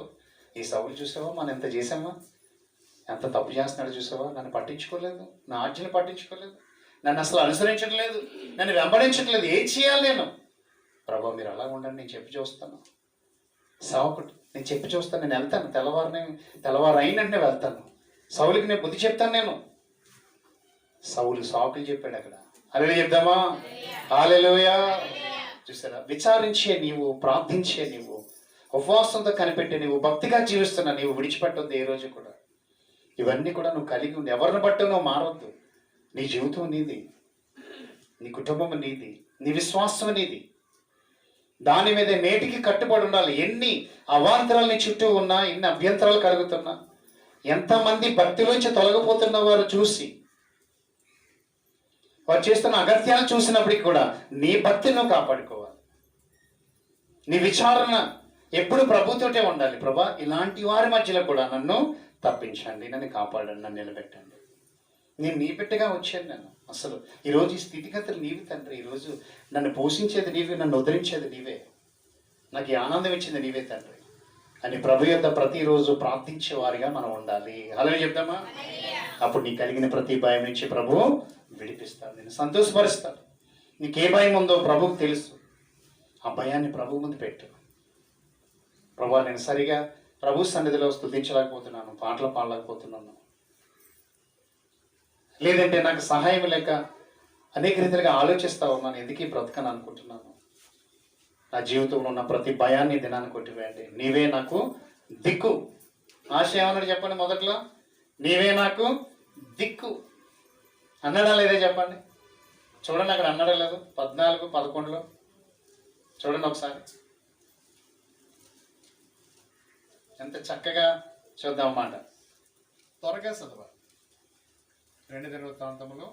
ఈ సౌలు చూసావా, మనం ఎంత చేసామా, ఎంత తప్పు చేస్తున్నాడు చూసావా, నన్ను పట్టించుకోలేదు, నా ఆజ్ఞను పట్టించుకోలేదు, నన్ను అసలు అనుసరించట్లేదు, నన్ను వెంబడించట్లేదు, ఏం చేయాలి నేను? ప్రభా మీరు అలా ఉండండి, నేను చెప్పి చూస్తాను. సేవకుడు, నేను చెప్పి చూస్తాను, నేను వెళ్తాను, తెల్లవారు అయినట్టే వెళ్తాను. సౌలుకి నేను బుద్ధి చెప్తాను. నేను సౌలు సాకులు చెప్పాడు అక్కడ. హల్లెలూయా చెప్దామా? హల్లెలూయా. చూసారా, విచారించే నీవు, ప్రార్థించే నీవు, ఉపవాసంతో కనిపెట్టే నీవు, భక్తిగా జీవిస్తున్నా నీవు విడిచిపెట్టొద్దు ఏ రోజు కూడా. ఇవన్నీ కూడా నువ్వు కలిగి ఉండి ఎవరిని బట్టి నువ్వు మారొద్దు. నీ జీవితం నీది, నీ కుటుంబం నీది, నీ విశ్వాసం నీది. దాని మీద నేటికి కట్టుబడి ఉండాలి. ఎన్ని అవాంతరాలు నీ చుట్టూ ఉన్నా, ఎన్ని అభ్యంతరాలు కలుగుతున్నా, ఎంతమంది భక్తిలోంచి తొలగిపోతున్న వారు చూసి, వారు చేస్తున్న అగత్యాలు చూసినప్పటికీ కూడా నీ భక్తిని నువ్వు కాపాడుకోవాలి. నీ విచారణ ఎప్పుడు ప్రభుతోటే ఉండాలి. ప్రభా ఇలాంటి వారి మధ్యలో కూడా నన్ను తప్పించండి, నన్ను కాపాడండి, నన్ను నిలబెట్టండి. నేను నీ బిడ్డగా వచ్చాను. నేను అసలు ఈరోజు ఈ స్థితిగతులు నీవి తండ్రి. ఈరోజు నన్ను పోషించేది నీవే, నన్ను ఉద్ధరించేది నీవే, నాకు ఈ ఆనందం ఇచ్చింది నీవే తండ్రి అని ప్రభు యొద్ద ప్రతిరోజు ప్రార్థించే వారిగా మనం ఉండాలి. హల్లెలూయా చెప్తామా? అప్పుడు నీకు కలిగిన ప్రతి భయం నుంచి ప్రభు విడిపిస్తాడు, నేను సంతోషపరుస్తాడు. నీకే భయం ఉందో ప్రభువుకు తెలుసు. ఆ భయాన్ని ప్రభు ముందు పెట్టు. ప్రభు నేను సరిగా ప్రభు సన్నిధిలో స్తుతించలేకపోతున్నాను, పాటలు పాడలేకపోతున్నాను, లేదంటే నాకు సహాయం లేక అనేక రీతిగా ఆలోచిస్తూ ఉన్నాను, ఎందుకు బ్రతకను అనుకుంటున్నాను. నా జీవితంలో ఉన్న ప్రతి భయాన్ని దినాన్ని కొట్టివేయండి. నీవే నాకు దిక్కు. ఆశ ఏమన్నాడు చెప్పండి మొదట్లో? నీవే నాకు దిక్కు అన్నాడా లేదే చెప్పండి. చూడండి అక్కడ అన్నాడా లేదు? 14:11 చూడండి ఒకసారి ఎంత చక్కగా చూద్దాం అన్నమాట. త్వరగా చదవ. 2 దినవృత్తాంతములు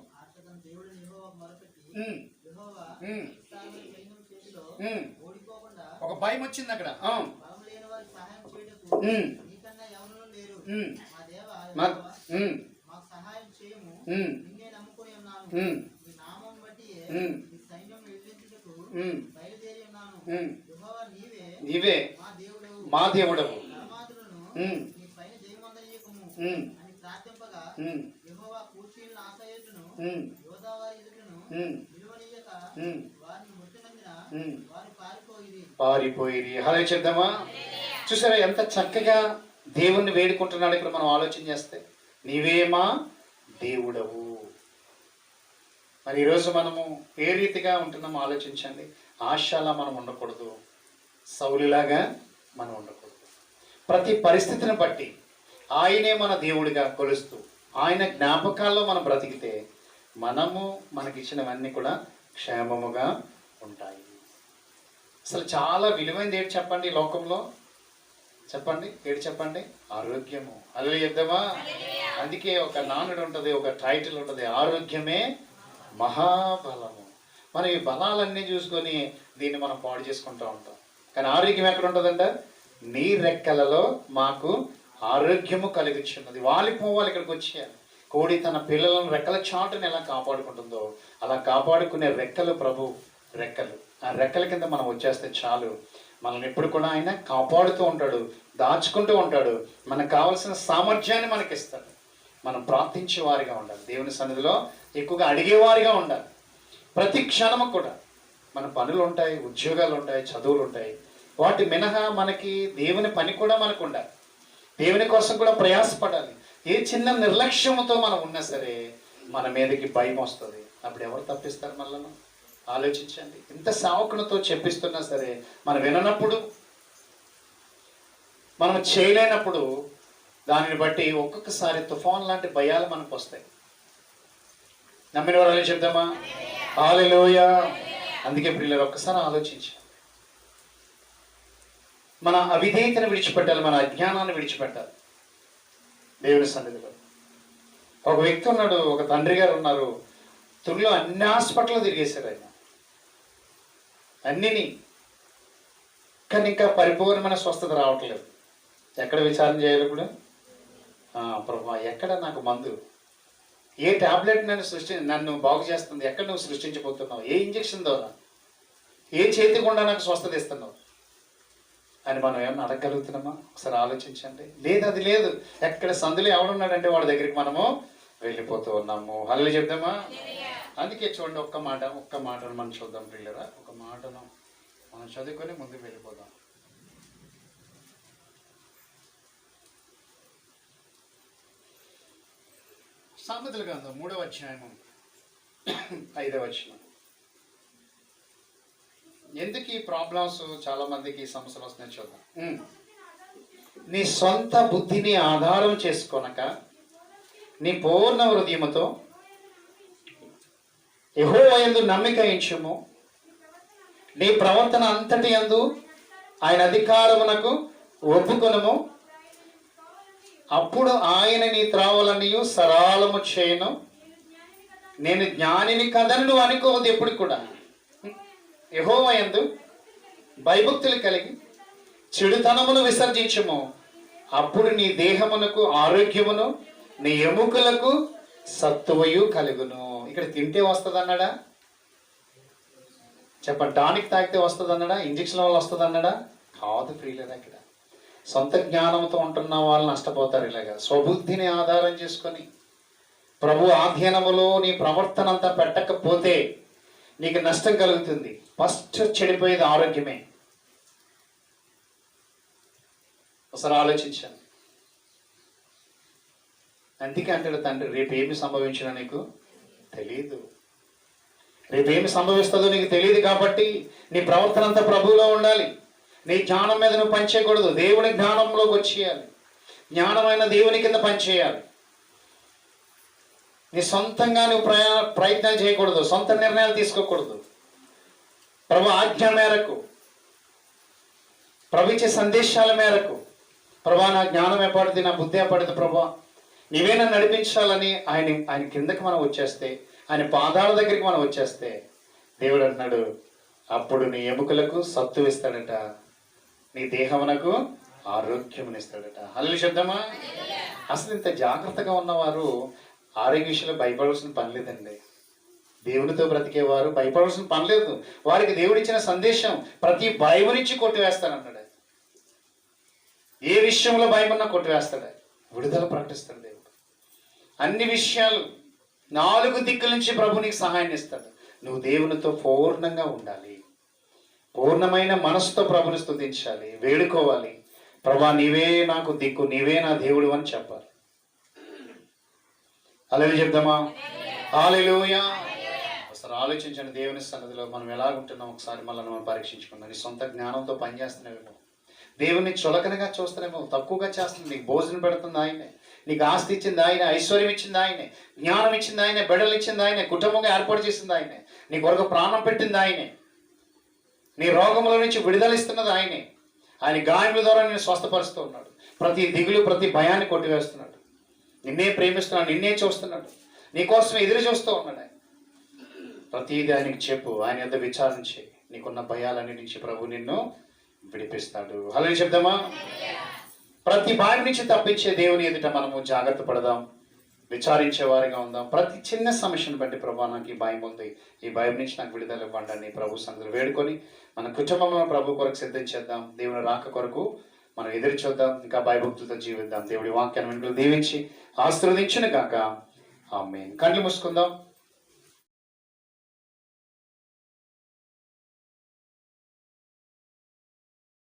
ఒక భయం వచ్చింది అక్కడ. నీవే మా దేవుడవు. పారిపోయి అలా చెప్దామా? చూసారా ఎంత చక్కగా దేవుణ్ణి వేడుకుంటున్నాడు ఇక్కడ. మనం ఆలోచన చేస్తే నీవే మా దేవుడవు. మరి ఈరోజు మనము ఏ రీతిగా ఉంటున్నామో ఆలోచించండి. ఆశలా మనం ఉండకూడదు, సౌలులాగా మనం ఉండకూడదు. ప్రతి పరిస్థితిని బట్టి ఆయనే మన దేవుడిగా కొలుస్తూ ఆయన జ్ఞాపకాల్లో మనం బ్రతికితే మనము మనకిచ్చినవన్నీ కూడా క్షేమముగా ఉంటాయి. అసలు చాలా విలువైనది ఏంటి చెప్పండి లోకంలో? చెప్పండి ఏంటి చెప్పండి? ఆరోగ్యము. అలా చెప్దామా? అందుకే ఒక నానుడు ఉంటుంది, ఒక టైటిల్ ఉంటుంది, ఆరోగ్యమే మహాబలము. మనం ఈ బలాలన్నీ చూసుకొని దీన్ని మనం పాడు చేసుకుంటూ ఉంటాం. కానీ ఆరోగ్యం ఎక్కడ ఉంటుందంట? నీ రెక్కలలో మాకు ఆరోగ్యము కలిగించున్నది. వాలిపోవాలి, ఇక్కడికి వచ్చేయాలి. కోడి తన పిల్లలను రెక్కల చాటుని ఎలా కాపాడుకుంటుందో అలా కాపాడుకునే రెక్కలు ప్రభు రెక్కలు. ఆ రెక్కల కింద మనం వచ్చేస్తే చాలు. మనల్ని ఎప్పుడు కూడా ఆయన కాపాడుతూ ఉంటాడు, దాచుకుంటూ ఉంటాడు. మనకు కావలసిన సామర్థ్యాన్ని మనకిస్తాడు. మనం ప్రార్థించే వారిగా ఉండాలి, దేవుని సన్నిధిలో ఎక్కువగా అడిగేవారిగా ఉండాలి. ప్రతి క్షణము కూడా మన పనులు ఉంటాయి, ఉద్యోగాలు ఉంటాయి, చదువులు ఉంటాయి. వాటి మినహా మనకి దేవుని పని కూడా మనకు ఉండాలి. దేవుని కోసం కూడా ప్రయాసపడాలి. ఏ చిన్న నిర్లక్ష్యంతో మనం ఉన్నా సరే మన మీదకి భయం వస్తుంది. అప్పుడు ఎవరు తప్పిస్తారు మనల్ని? ఆలోచించండి. ఇంత సేవకులతో చెప్పిస్తున్నా సరే మనం విననప్పుడు, మనం చేయలేనప్పుడు దానిని బట్టి ఒక్కొక్కసారి తుఫాన్ లాంటి భయాలు మనకు వస్తాయి. నమ్మిన వారు చెప్దామా? హల్లెలూయా. అందుకే ప్రియులారా ఒక్కసారి ఆలోచించాలి. మన అవిధేయతను విడిచిపెట్టాలి, మన అజ్ఞానాన్ని విడిచిపెట్టాలి దేవుని సన్నిధిలో. ఒక వ్యక్తి ఉన్నాడు, ఒక తండ్రి గారు ఉన్నారు. తుల్లో అన్ని హాస్పిటల్ తిరిగేశారు ఆయన, అన్నిని. కానీ ఇంకా పరిపూర్ణమైన స్వస్థత రావట్లేదు. ఎక్కడ విచారణ చేయాలి ఇప్పుడు? ప్రభు ఎక్కడ నాకు మందు, ఏ టాబ్లెట్ నన్ను బాగు చేస్తుంది, ఎక్కడ నువ్వు సృష్టించబోతున్నావు, ఏ ఇంజక్షన్ ద్వారా, ఏ చేతి గుండా నాకు స్వస్థత ఇస్తున్నావు అని మనం ఏమన్నా అడగగలుగుతున్నామా? ఒకసారి ఆలోచించండి. లేదు, అది లేదు. ఎక్కడ సందులో ఎవడున్నాడంటే వాడి దగ్గరికి మనము వెళ్ళిపోతూ ఉన్నాము. హల్లెలూయా చెప్దామా? అందుకే చూడండి, ఒక్క మాటను మనం చూద్దాం ప్రియులారా. ఒక మాటను మనం చదువుకొని ముందుకు వెళ్ళిపోదాం. సామెతల గ్రంథం 3వ అధ్యాయము 5వ వచనం. ఎందుకు ఈ ప్రాబ్లమ్స్ చాలా మందికి ఈ సమస్యలు వస్తున్నాయి చూద్దాం. నీ సొంత బుద్ధిని ఆధారం చేసుకొనక నీ పూర్ణ హృదయముతో యెహోవా యందు నమ్మిక ఉంచుము. నీ ప్రవర్తన అంతటి యందు ఆయన అధికారమునకు ఒప్పుకొనుము. అప్పుడు ఆయన నీ త్రావలన్నీ సరళము చేయను. నేను జ్ఞానిని కదని నువ్వు అనుకోవద్దు ఎప్పుడు కూడా. యెహోవా యందు భయభక్తులు కలిగి చెడుతనమును విసర్జించుము. అప్పుడు నీ దేహమునకు ఆరోగ్యమును, నీ ఎముకలకు సత్తువయు కలుగును. ఇక్కడ తింటే వస్తుంది అన్నాడా? చెప్పండి. టానిక్ తాగితే వస్తుంది అన్నాడా? ఇంజక్షన్ వల్ల వస్తుంది అన్నాడా? కాదు ప్రియులారా. ఇక్కడ సొంత జ్ఞానంతో ఉంటున్న వాళ్ళు నష్టపోతారు. ఇలాగా స్వబుద్ధిని ఆధారం చేసుకొని ప్రభు ఆధీనములో నీ ప్రవర్తన అంతా పెట్టకపోతే నీకు నష్టం కలుగుతుంది. ఫస్ట్ చెడిపోయేది ఆరోగ్యమే. ఒకసారి ఆలోచించాను. అందుకే అంటాడు తండ్రి, రేపేమి సంభవించినా నీకు తెలియదు. రేపేమి సంభవిస్తుందో నీకు తెలియదు కాబట్టి నీ ప్రవర్తన అంతా ప్రభువులో ఉండాలి. నీ జ్ఞానం మీద నువ్వు పనిచేయకూడదు, దేవుని జ్ఞానంలోకి వచ్చేయాలి. జ్ఞానమైన దేవుని కింద పనిచేయాలి. నీ సొంతంగా నువ్వు ప్రయత్నాలు చేయకూడదు, సొంత నిర్ణయాలు తీసుకోకూడదు. ప్రభు ఆజ్ఞ మేరకు ప్రభు ఇచ్చే సందేశాల మేరకు, ప్రభా నా జ్ఞానం ఏపడుతుంది, నా బుద్ధి ఏపడుతుంది ప్రభా, నీవే నన్ను నడిపించాలని ఆయన కిందకి మనం వచ్చేస్తే, ఆయన పాదాల దగ్గరికి మనం వచ్చేస్తే, దేవుడు అంటున్నాడు అప్పుడు నీ ఎముకలకు సత్తు ఇస్తాడట, నీ దేహమునకు ఆరోగ్యమునిస్తాడట. హల్లెలూయా చెప్దామా? అసలు ఇంత జాగ్రత్తగా ఉన్నవారు ఆరోగ్య విషయంలో భయపడవలసిన పని లేదండి. దేవునితో బ్రతికేవారు భయపడవలసిన పని లేదు. వారికి దేవుడిచ్చిన సందేశం ప్రతి భయం నుంచి కొట్టివేస్తానన్నాడు. ఏ విషయంలో భయం ఉన్నా కొట్టివేస్తాడు, విడుదల ప్రకటిస్తాడు దేవుడు. అన్ని విషయాలు 4 దిక్కుల నుంచి ప్రభు నీకు సహాయం ఇస్తాడు. నువ్వు దేవునితో పూర్ణంగా ఉండాలి, పూర్ణమైన మనసుతో ప్రభుని స్తుతించాలి, వేడుకోవాలి. ప్రభా నీవే నాకు దిక్కు, నీవే నా దేవుడు అని చెప్పాలి. హల్లెలూయా చెప్దామా? హల్లెలూయా. ఒకసారి ఆలోచించండి, దేవుని సన్నిధిలో మనం ఎలాగుంటున్నాం ఒకసారి మళ్ళీ మనం పరీక్షించుకున్నాం. నీ సొంత జ్ఞానంతో పనిచేస్తున్నావేమో, దేవుని చులకనగా చూస్తున్నామో, తక్కువగా చేస్తున్నావు. నీకు భోజనం పెడుతుంది ఆయనే, నీకు ఆస్తి ఇచ్చింది ఆయనే, ఐశ్వర్యం ఇచ్చింది ఆయనే, జ్ఞానం ఇచ్చింది ఆయనే, బిడ్డలు ఇచ్చింది ఆయనే, కుటుంబంగా ఏర్పాటు చేసింది ఆయనే, నీ కొరకు ప్రాణం పెట్టింది ఆయనే, నీ రోగముల నుంచి విడుదల ఇస్తున్నది ఆయనే. ఆయన గాయముల ద్వారా నేను స్వస్థపరుస్తూ ఉన్నాడు. ప్రతి దిగులు, ప్రతి భయాన్ని కొట్టివేస్తున్నాడు. నిన్నే ప్రేమిస్తున్నాడు, నిన్నే చూస్తున్నాడు, నీకోసం ఎదురు చూస్తూ ఉన్నాడు. ఆయన ప్రతిదీ ఆయనకి చెప్పు, ఆయన యొద్ద విచారించి నీకున్న భయాలన్నీ నుంచి ప్రభు నిన్ను విడిపిస్తాడు. హల్లెలూయా చెప్దామా? ప్రతి భయం నుంచి తప్పించే దేవుని ఎదుట మనము జాగ్రత్త పడదాం, విచారించే వారిగా ఉందాం. ప్రతి చిన్న సమస్యను బట్టి ప్రభు నాకు ఈ భయం ఉంది, ఈ భయం నుంచి నాకు విడుదల ఇవ్వండి అని ప్రభు సన్నిధిలో వేడుకొని మన కుటుంబంలో ప్రభు కొరకు సిద్ధం చేద్దాం. దేవుని రాక కొరకు మనం ఎదురు చూద్దాం, ఇంకా భయభక్తులతో జీవిద్దాం. దేవుడి వాక్యాన్ని వెంటనే దీవించి ఆశీర్వదించును గాక. ఆమేన్. కళ్ళు మూసుకుందాం.